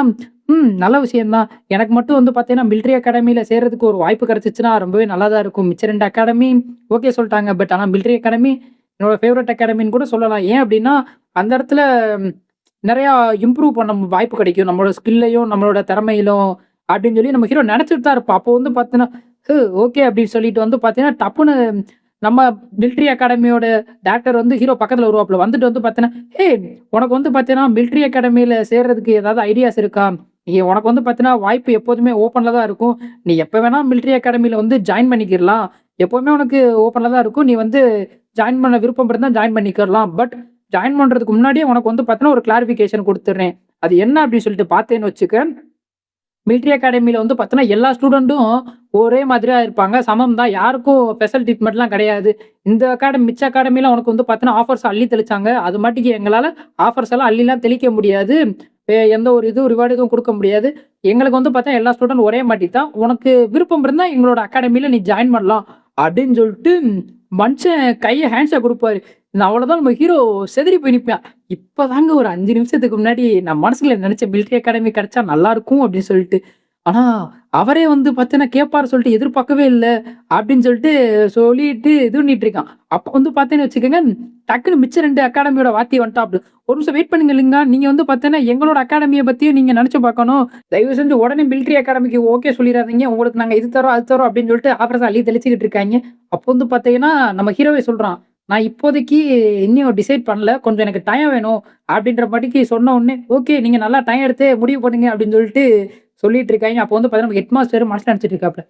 Speaker 1: நல்ல விஷயம் தான். எனக்கு மட்டும் வந்து பார்த்தீங்கன்னா, மிலிட்டரி அகாடமில சேர்றதுக்கு ஒரு வாய்ப்பு கிடைச்சுச்சுன்னா ரொம்பவே நல்லா தான் இருக்கும். மிச்ச 2 அகாடமி ஓகே சொல்ட்டாங்க. பட் ஆனா மிலிட்டரி அகாடமி என்னோட ஃபேவரைட் அகாடமின்னு கூட சொல்லலாம். ஏன் அப்டின்னா, அந்த இடத்துல நெறையா இம்ப்ரூவ் பண்ண வாய்ப்பு கிடைக்கும். நம்மளோட ஸ்கில்லையும், நம்மளோட திறமையிலும் அப்படின்னு சொல்லி நம்ம ஹீரோ நெனச்சுட்டு தான் இருப்போம். அப்போ வந்து பார்த்தீங்கன்னா, ஓகே அப்படின்னு சொல்லிட்டு வந்து பார்த்தீங்கன்னா, டப்புன்னு நம்ம மிலிட்டரி அகாடமியோட டைரக்டர் வந்து ஹீரோ பக்கத்துல வருவாப்புல. வந்துட்டு வந்து பார்த்தீங்கன்னா, "ஏய் உனக்கு வந்து பார்த்தீங்கன்னா, மிலிட்டரி அகாடமில சேர்றதுக்கு ஏதாவது ஐடியாஸ் இருக்கா? உனக்கு வந்து பார்த்தீங்கன்னா, வாய்ப்பு எப்போதுமே ஓப்பன்ல தான் இருக்கும். நீ எப்ப வேணா மிலிட்டரி அகாடமில வந்து ஜாயின் பண்ணிக்கிரலாம். எப்பவுமே உனக்கு ஓப்பன்ல தான் இருக்கும். நீ வந்து ஜாயின் பண்ண விருப்பம் இருந்தா ஜாயின் பண்ணிக்கிறலாம். பட் ஜாயின் பண்றதுக்கு முன்னாடியே உனக்கு வந்து பார்த்தீங்கன்னா, ஒரு கிளாரிஃபிகேஷன் குடுத்துடுறேன். அது என்ன அப்படின்னு சொல்லிட்டு பார்த்தேன்னு வச்சுக்க, மிலிட்டரி அகாடமில வந்து பார்த்தீங்கன்னா, எல்லா ஸ்டூடெண்ட்டும் ஒரே மாதிரியா இருப்பாங்க. சமம் தான். யாருக்கும் ஸ்பெஷல் ட்ரீட்மெண்ட்லாம் கிடையாது. இந்த அகாடமி மிச்ச அகாடமில உனக்கு வந்து பார்த்தீங்கன்னா, ஆஃபர்ஸ் அள்ளி தெளிச்சாங்க. அது மாட்டிக்கு எங்களால ஆஃபர்ஸ் எல்லாம் அள்ளிலாம் தெளிக்க முடியாது. எந்த ஒரு ரிவார்ட் எதுவும் குடுக்க முடியாது. எங்களுக்கு வந்து பார்த்தா எல்லா ஸ்டூடெண்ட் ஒரே மாட்டி தான். உனக்கு விருப்பம் இருந்தா எங்களோட அகாடமில நீ ஜாயின் பண்ணலாம். அப்படின்னு சொல்லிட்டு மனுஷன் கைய ஹேண்ட்ஷேக் குடுப்பாரு. நான் அவ்வளோதான் நம்ம ஹீரோ செதறி போய் நிப்பான். இப்பதாங்க ஒரு 5 நிமிஷத்துக்கு முன்னாடி நான் மனசுக்குள்ள நெனச்சேன் மிலிட்டரி அகாடமி கிடைச்சா நல்லாருக்கும் அப்படின்னு சொல்லிட்டு. ஆனா, அவரே வந்து பார்த்தீங்கன்னா கேட்பாரு சொல்லிட்டு எதிர்பார்க்கவே இல்ல. அப்படின்னு சொல்லிட்டு இது பண்ணிட்டு இருக்கான். அப்ப வந்து பார்த்தீங்கன்னு வச்சுக்கோங்க, டக்குனு மிச்ச 2 அகாடமியோட வாத்தி வந்துட்டாப்ல. "ஒரு நிமிஷம் வெயிட் பண்ணுங்க லிங்கா. நீங்க வந்து பார்த்தீங்கன்னா எங்களோட அகாடமிய பத்தியும் நீங்க நெனச்சு பார்க்கணும். தயவு செஞ்சு உடனே மிலிட்டரி அகாடமிக்கு ஓகே சொல்லிறாதீங்க. உங்களுக்கு நாங்க இது தர்றோம், அது தர்றோம்" அப்படின்னு சொல்லிட்டு ஆஃபர்ஸ அள்ளி தெளிச்சுக்கிட்டு இருக்காய்ங்க. அப்போ வந்து பார்த்தீங்கன்னா, நம்ம ஹீரோவே சொல்றான். "நான் இப்போதைக்கு இன்னியும் டிசைட் பண்ணல. கொஞ்சம் எனக்கு டைம் வேணும்." அப்படின்ற மாட்டிக்கு சொன்ன உடனே, "ஓகே நீங்க நல்லா டைம் எடுத்து முடிவு பண்ணுங்க" அப்படின்னு சொல்லிட்டு இருக்காய்ங்க. அப்போ வந்து பார்த்தீங்கன்னா, நம்ம ஹெட் மாஸ்டர் மனசுல நெனச்சுட்டு இருக்காப்ல.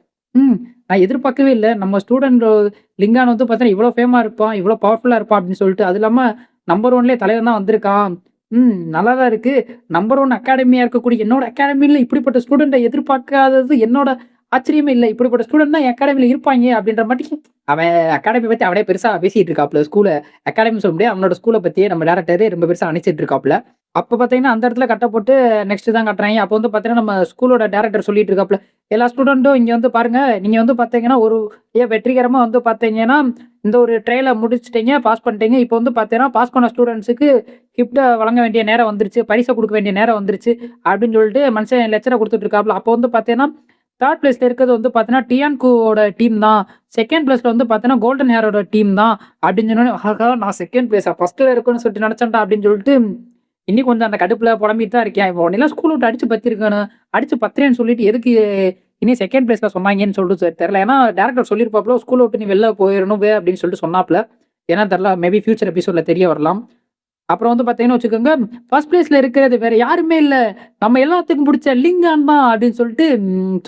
Speaker 1: நான் எதிர்பார்க்கவே இல்ல. நம்ம ஸ்டூடண்ட் லிங்கான் வந்து பார்த்தீங்கன்னா, இவ்வளோ ஃபேமா இருப்பான், இவ்வளோ பவர்ஃபுல்லா இருப்பான் அப்படின்னு சொல்லிட்டு. அது இல்லாம நம்பர் 1லயே தலைவன் தான் வந்திருக்கான். நல்லா தான் இருக்கு. நம்பர் 1 அகாடமியா இருக்கக்கூடிய என்னோட அகாடமில இப்படிப்பட்ட ஸ்டூடண்ட்ட எதிர்பார்க்காதது என்னோட ஆச்சரியமே இல்ல. இப்படிப்பட்ட ஸ்டூடண்ட் தான் என் அகாடமில இருப்பாய்ங்க அப்படின்ற மாட்டிக்கு அவன் அகாடமி பத்தி அவனே பெருசா பேசிட்டு இருக்காப்ல. அகாடமி சொல்ல முடியாது. அவனோட ஸ்கூல பத்தியே நம்ம டைரக்டரே ரொம்ப பெருசா அணைச்சிட்டு இருக்காப்ல. அப்ப பார்த்தீங்கன்னா, அந்த இடத்துல கட்ட போட்டு நெக்ஸ்ட் தான் காட்டுறாய்ங்க. அப்போ வந்து பார்த்தீங்கன்னா, நம்ம ஸ்கூலோட டைரக்டர் சொல்லிட்டு இருக்காப்ல. எல்லா ஸ்டூடண்ட்டும் இங்க வந்து பாருங்க. நீங்க வந்து பார்த்தீங்கன்னா, ஒரு வெற்றிகரமா வந்து பார்த்தீங்கன்னா, இந்த ஒரு ட்ரையல முடிச்சுட்டீங்க, பாஸ் பண்ணிட்டீங்க. இப்போ வந்து பார்த்தீங்கன்னா, பாஸ் பண்ண ஸ்டூடண்ட்ஸுக்கு கிஃப்ட்ட வழங்க வேண்டிய நேரம் வந்துருச்சு. பரிச குடுக்க வேண்டிய நேரம் வந்துருச்சு. அப்படின்னு சொல்லிட்டு மனுஷன் லெக்சர குடுத்துட்டு இருக்காப்ல. அப்போ வந்து பார்த்தீங்கன்னா, 3 பிளேஸ்ல இருக்கிறது வந்து பார்த்தீங்கன்னா, டியான்கோவோட டீம் தான். 2ண்ட் பிளேஸ்ல வந்து பார்த்தீங்கன்னா, கோல்டன் ஹேரோட டீம் தான். அப்படின்னு சொன்னோனே, ஆஹா! நான் 2ண்ட் பிளேஸா? ஃபர்ஸ்ட்ல இருக்குன்னு சொல்லிட்டு நெனச்சேன்டா அப்படின்னு சொல்லிட்டு இன்னும் கொஞ்சம் அந்த கடுப்புல புலம்பிட்டு தான் இருக்கேன். உன்னையெல்லாம் ஸ்கூல் விட்டு அடிச்சு பத்திருக்கணும். அடிச்சு பத்துறேன்னு சொல்லிட்டு எதுக்கு இனி 2ண்ட் பிளேஸ்ல சொன்னாங்கன்னு சொல்லிட்டு தெரியல. ஏன்னா டைரக்டர் சொல்லியிருப்பாப்ல, ஸ்கூல விட்டு நீ வெளில போயிரணும் அப்படின்னு சொல்லிட்டு சொன்னாப்ல. ஏன்னா தெரியல. மேபி ஃபியூச்சர் எபிசோட்ல தெரிய வரலாம். அப்புறம் வந்து பார்த்தீங்கன்னு வச்சுக்கோங்க, 1 பிளேஸ்ல இருக்கிறது வேற யாருமே இல்ல. நம்ம எல்லாத்துக்கும் புடிச்ச லிங்கான் தான் அப்படின்னு சொல்லிட்டு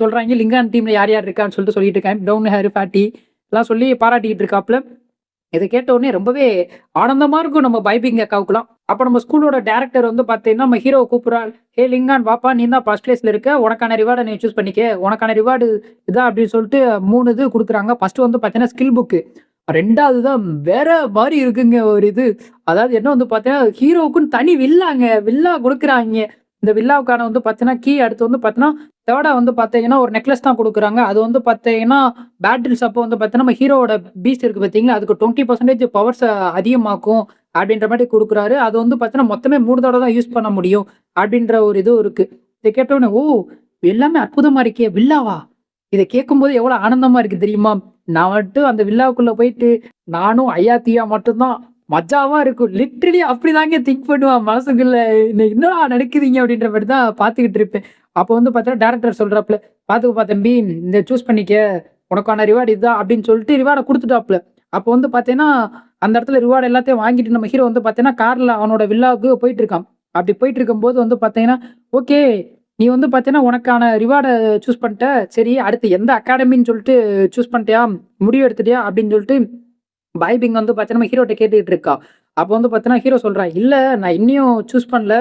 Speaker 1: சொல்றாய்ங்க. லிங்கான் டீம்ல யார் யார் இருக்கான்னு சொல்லிட்டு இருக்காங்க. ப்ரவுன் ஹேர், ஃபேட்டி எல்லாம் சொல்லி பாராட்டிக்கிட்டு இருக்காப்ல. இத கேட்ட உடனே ரொம்பவே ஆனந்தமா இருக்கும் நம்ம பைபிங் அக்காவுக்குலாம். அப்ப நம்ம ஸ்கூலோட டைரக்டர் வந்து பார்த்தீங்கன்னா, நம்ம ஹீரோவ கூப்பிடுறார். "ஏய் லிங்கான் வாப்பா! நீ தான் 1 பிளேஸ்ல இருக்க. உனக்கான ரிவார்ட நீ சூஸ் பண்ணிக்க. உனக்கான ரிவார்டு இதான்" அப்படின்னு சொல்லிட்டு 3 இது குடுக்குறாங்க. ஃபர்ஸ்ட் வந்து பார்த்தீங்கன்னா, ஸ்கில் புக். 2வது தான் வேற மாரி இருக்குங்க ஒரு இது. அதாவது என்ன வந்து பார்த்தீங்கன்னா, ஹீரோவுக்குன்னு தனி வில்லாங்க. வில்லா குடுக்குறாய்ங்க. இந்த வில்லாவுக்கான வந்து பார்த்தீங்கன்னா, அடுத்து வந்து பார்த்தீங்கன்னா, 3ஆ வந்து பார்த்தீங்கன்னா, ஒரு நெக்லஸ் தான் குடுக்குறாங்க. அது வந்து பார்த்தீங்கன்னா, பேட்டில்ஸ் அப்போ வந்து பார்த்தீங்கன்னா, நம்ம ஹீரோவோட பீஸ்ட் இருக்கு பார்த்தீங்களா, அதுக்கு 20% பவர்ஸ அதிகமாக்கும் அப்படின்ற மாரி குடுக்குறாரு. அது வந்து பார்த்தீங்கன்னா, மொத்தமே 3 தடவ தான் யூஸ் பண்ண முடியும் அப்படின்ற ஒரு இதுவும் இருக்கு. இத கேட்டவுடனே, "ஓ! எல்லாமே அற்புதமா இருக்கே! வில்லாவா?" இத கேட்கும்போது எவ்வளோ ஆனந்தமா இருக்கு தெரியுமா? நான் மட்டும் அந்த வில்லாவுக்குள்ள போயிட்டு, நானும் ஐயாத்தியா மட்டும் தான் மஜாவா இருக்கும். லிட்டரலி அப்படிதாங்க திங்க் பண்ணுவேன் மனசுக்குள்ள. என்னடா நடக்குதுங்க அப்படின்ற மாரி தான் பார்த்துக்கிட்டு இருப்பேன். அப்போ வந்து பார்த்தீங்கன்னா, டைரக்டர் சொல்றாப்ல, "பார்த்துக்கப்பா தம்பி, இந்த சூஸ் பண்ணிக்க. உனக்கான ரிவார்ட் இதுதான்" அப்படின்னு சொல்லிட்டு ரிவார்ட குடுத்துட்டாப்ல. அப்போ வந்து பார்த்தீங்கன்னா, அந்த இடத்துல ரிவார்டு எல்லாத்தையும் வாங்கிட்டு நம்ம ஹீரோ வந்து பார்த்தீங்கன்னா, கார்ல அவனோட வில்லாவுக்கு போயிட்டு இருக்கான். அப்படி போயிட்டு இருக்கும்போது வந்து பார்த்தீங்கன்னா, ஓகே நீ வந்து பார்த்தீங்கன்னா, உனக்கான ரிவார்ட சூஸ் பண்ணிட்ட. சரி அடுத்து எந்த அகாடமின்னு சொல்லிட்டு சூஸ் பண்ணிட்டியா? முடிவு எடுத்துட்டியா? அப்படின்னு சொல்லிட்டு பாய்பிங் வந்து பார்த்தீங்கன்னா, ஹீரோட்ட கேட்டுக்கிட்டு இருக்கா. அப்போ வந்து பார்த்தீங்கன்னா, ஹீரோ சொல்றான், "இல்ல நான் இன்னியும் சூஸ் பண்ணல.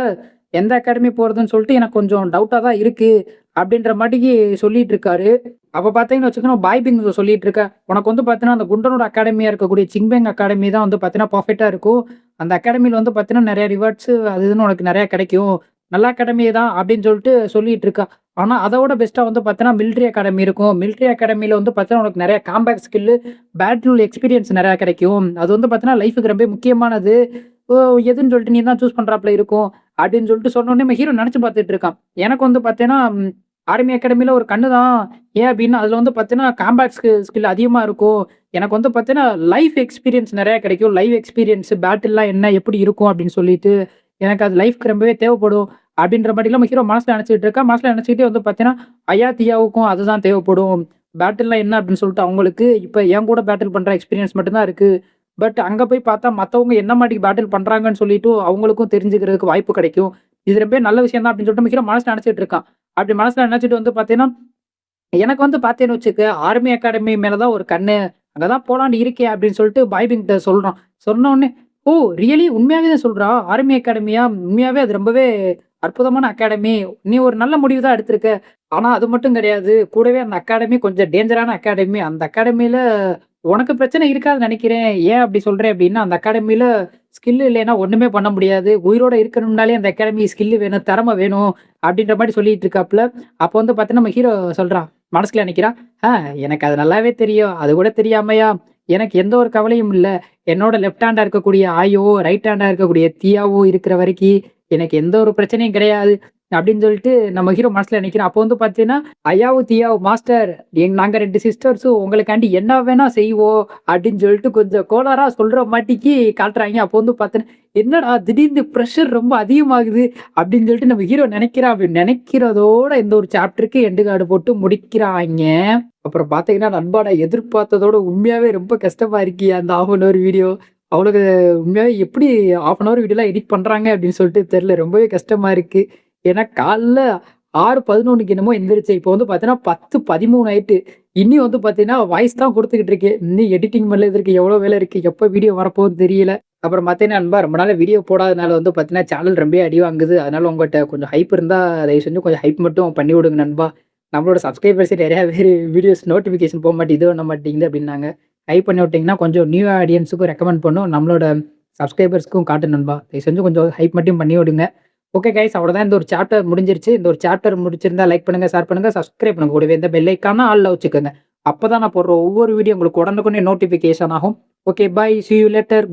Speaker 1: எந்த அகாடமி போறதுன்னு சொல்லிட்டு எனக்கு கொஞ்சம் டவுட்டா தான் இருக்கு." அப்படின்ற மாட்டிக்கு சொல்லிட்டு இருக்காரு. அப்ப பார்த்தீங்கன்னு வச்சுக்கோங்க, பாய்பிங் சொல்லிட்டு இருக்கா, "உனக்கு வந்து பார்த்தீங்கன்னா, அந்த குண்டனோட அகாடமியா இருக்கக்கூடிய சிங்பேங் அகாடமி தான் வந்து பார்த்தீங்கன்னா, பெர்ஃபெக்ட்டா இருக்கும். அந்த அகாடமில வந்து பார்த்தீங்கன்னா, நெறைய ரிவார்ட்ஸ் அது இதுன்னு உனக்கு நெறைய கிடைக்கும். நல்ல அகாடமி தான்." அப்படின்னு சொல்லிட்டு சொல்லிட்டு இருக்கா. ஆனா, அதோட பெஸ்ட்டா வந்து பார்த்தீங்கன்னா, மிலிட்டரி அகாடமி இருக்கும். மிலிட்டரி அகாடமில வந்து பார்த்தீங்கன்னா, உனக்கு நெறைய காம்பேட் ஸ்கில்லு, பேட்டில் எக்ஸ்பீரியன்ஸ் நெறையா கிடைக்கும். அது வந்து பார்த்தீங்கன்னா, லைஃப்‌க்கு ரொம்ப முக்கியமானது. ஓ எதுன்னு சொல்லிட்டு நீ தான் சூஸ் பண்றாப்ல இருக்கும். அப்படின்னு சொல்லிட்டு சொன்னோனே, நம்ம ஹீரோ நெனச்சு பார்த்துட்டு இருக்கான். எனக்கு வந்து பார்த்தீங்கன்னா, ஆர்மி அகாடமில ஒரு கண்ணு தான். ஏன் அப்டின்னா, அதுல வந்து பார்த்தீங்கன்னா, காம்பேட் ஸ்கில் அதிகமா இருக்கும். எனக்கு வந்து பார்த்தீங்கன்னா, லைஃப் எக்ஸ்பீரியன்ஸ் நெறையா கிடைக்கும். லைவ் எக்ஸ்பீரியன்ஸ் பேட்டில்லாம் என்ன எப்படி இருக்கும் அப்படின்னு சொல்லிட்டு, எனக்கு அது லைஃப்‌க்கு ரொம்பவே தேவைப்படும். அப்படின்ற மாரிலாம் நம்ம ஹீரோ மனசுல நெனச்சுட்டு இருக்கான். மனசுல நெனச்சுக்கிட்டே வந்து பார்த்தீங்கன்னா, ஐயா, தியாவுக்கும் அதுதான் தேவைப்படும். பேட்டில்னா என்ன அப்படின்னு சொல்லிட்டு அவங்களுக்கு, இப்ப என் கூட பேட்டில் பண்ற எக்ஸ்பீரியன்ஸ் மட்டும் தான் இருக்கு. பட் அங்க போய் பார்த்தா மத்தவங்க என்ன மாட்டிக்கு பேட்டில் பண்றாங்கன்னு சொல்லிட்டு அவங்களுக்கும் தெரிஞ்சுக்கிறதுக்கு வாய்ப்பு கிடைக்கும். இது ரொம்ப நல்ல விஷயம் தான் அப்படின்னு சொல்லிட்டு நம்ம ஹீரோ மனசுல நெனச்சுட்டு இருக்கான். அப்படி மனசுல நெனச்சுட்டு வந்து பார்த்தீங்கன்னா, எனக்கு வந்து பார்த்தேன்னு வச்சுக்க, ஆர்மி அகாடமி மேல தான் ஒரு கண்ணு. அங்க தான் போலான்னு இருக்கேன் அப்படின்னு சொல்லிட்டு பாய்பிங்ட்ட சொல்றான். சொன்னோனே, "ஓ! ரியலி உண்மையாவே தான் சொல்றா? Army academia? உண்மையாவே அது ரொம்பவே அற்புதமான அகாடமி. நீ ஒரு நல்ல முடிவு தான் எடுத்திருக்க. ஆனா அது மட்டும் கிடையாது. கூடவே அந்த அகாடமி கொஞ்சம் டேஞ்சரான அகாடமி. அந்த அகாடமில உனக்கு பிரச்சனை இருக்காதுன்னு நெனைக்கிறேன். ஏன் அப்படி சொல்றேன் அப்படின்னா, அந்த அகாடமில ஸ்கில் இல்லைன்னா ஒண்ணுமே பண்ண முடியாது. உயிரோட இருக்கணும்னாலே அந்த அகாடமி ஸ்கில் வேணும், திறமை வேணும்." அப்படின்ற மாரி சொல்லிட்டு இருக்காப்ல. அப்போ வந்து பார்த்தீங்கன்னா, நம்ம ஹீரோ சொல்றான். மனசுல நினைக்கிறான், "ஆ எனக்கு அது நல்லாவே தெரியும். அது கூட தெரியாமயா? எனக்கு எந்த ஒரு கவலையும் இல்ல. என்னோட லெஃப்ட் ஹேண்டா இருக்கக்கூடிய ஆயோ, ரைட் ஹேண்டா இருக்கக்கூடிய தியாவோ இருக்கிற வரைக்கி, எனக்கு எந்த ஒரு பிரச்சனையும் கிடையாது." அப்படின்னு சொல்லிட்டு நம்ம ஹீரோ மனசுல நினைக்கிறான். அப்போ வந்து பார்த்தீங்கன்னா, "ஐயாவும், தியாவும் மாஸ்டர் நாங்க 2 சிஸ்டர்ஸும் உங்களுக்காண்டி என்ன வேணா செய்வோம்." அப்படின்னு சொல்லிட்டு கொஞ்சம் கோளாறா சொல்ற மாட்டிக்கு காட்டுறாய்ங்க. அப்போ வந்து பார்த்தீங்கன்னா, "என்னடா திடீர்னு பிரஷர் ரொம்ப அதிகமாகுது." அப்படின்னு சொல்லிட்டு நம்ம ஹீரோ நினைக்கிறான். அப்படி நினைக்கிறதோட இந்த ஒரு சாப்டருக்கு எண்டு கார்டு போட்டு முடிக்கிறாய்ங்க. அப்புறம் பார்த்தீங்கன்னா, நண்பா நான் எதிர்பார்த்ததோட உண்மையாவே ரொம்ப கஷ்டமா இருக்குயா அந்த 1/2 அன் ஹவர் வீடியோ. அவனுக்கு உண்மையாவே எப்படி 1/2 அன் ஹவர் வீடியோலாம் எடிட் பண்றாங்க அப்படின்னு சொல்லிட்டு தெரியல. ரொம்பவே கஷ்டமா இருக்கு. ஏன்னா காலைல 6:11க்கு என்னமோ எந்திரிச்சேன். இப்போ வந்து பார்த்தீங்கன்னா 10:13 ஆயிட்டு. இன்னியும் வந்து பார்த்தீங்கன்னா, வாய்ஸ் தான் குடுத்துக்கிட்டு இருக்கேன். இன்னும் எடிட்டிங் பண்ணல இருக்கு. எவ்வளோ வேலை இருக்கு. எப்ப வீடியோ வரப்போகுதுன்னு தெரியல. அப்புறம் பார்த்தீங்கன்னா நண்பா, ரொம்ப நாளா வீடியோ போடாதனால வந்து பார்த்தீங்கன்னா, சேனல் ரொம்பவே அடி வாங்குது. அதனால உங்கட்ட கொஞ்சம் ஹைப் இருந்தா தயவு செஞ்சு கொஞ்சம் ஹைப் மட்டும் பண்ணி விடுங்க நண்பா. நம்மளோட சப்ஸ்கிரைபர்ஸே நெறையா பேரு வீடியோஸ் நோட்டிஃபிகேஷன் போ மாட்டேங்குது, இது பண்ண மாட்டேங்குது அப்டின்னாங்க. ஹைப் பண்ணி விட்டீங்கன்னா, கொஞ்சம் நியூ ஆடியன்ஸுக்கும் ரெக்கமெண்ட் பண்ணும். நம்மளோட சப்ஸ்கிரைபர்ஸ்க்கும் காட்டும் நண்பா. தயவு செஞ்சு கொஞ்சம் ஹைப் மட்டும் பண்ணி விடுங்க. ஓகே கைஸ், அவ்வளோதான். இந்த ஒரு சாப்டர் முடிஞ்சிருச்சு. இந்த ஒரு சாப்டர் முடிச்சிருந்தா லைக் பண்ணுங்க, ஷேர் பண்ணுங்க, சப்ஸ்கிரைப் பண்ணுங்க. கூடவே இந்த பெல் ஐகான ஆல்ல வச்சுக்கோங்க. அப்பதான் நான் போடுற ஒவ்வொரு வீடியோ உங்களுக்கு உடனுக்குடனே நோட்டிஃபிகேஷன் ஆகும். Okay bye. Sea you later.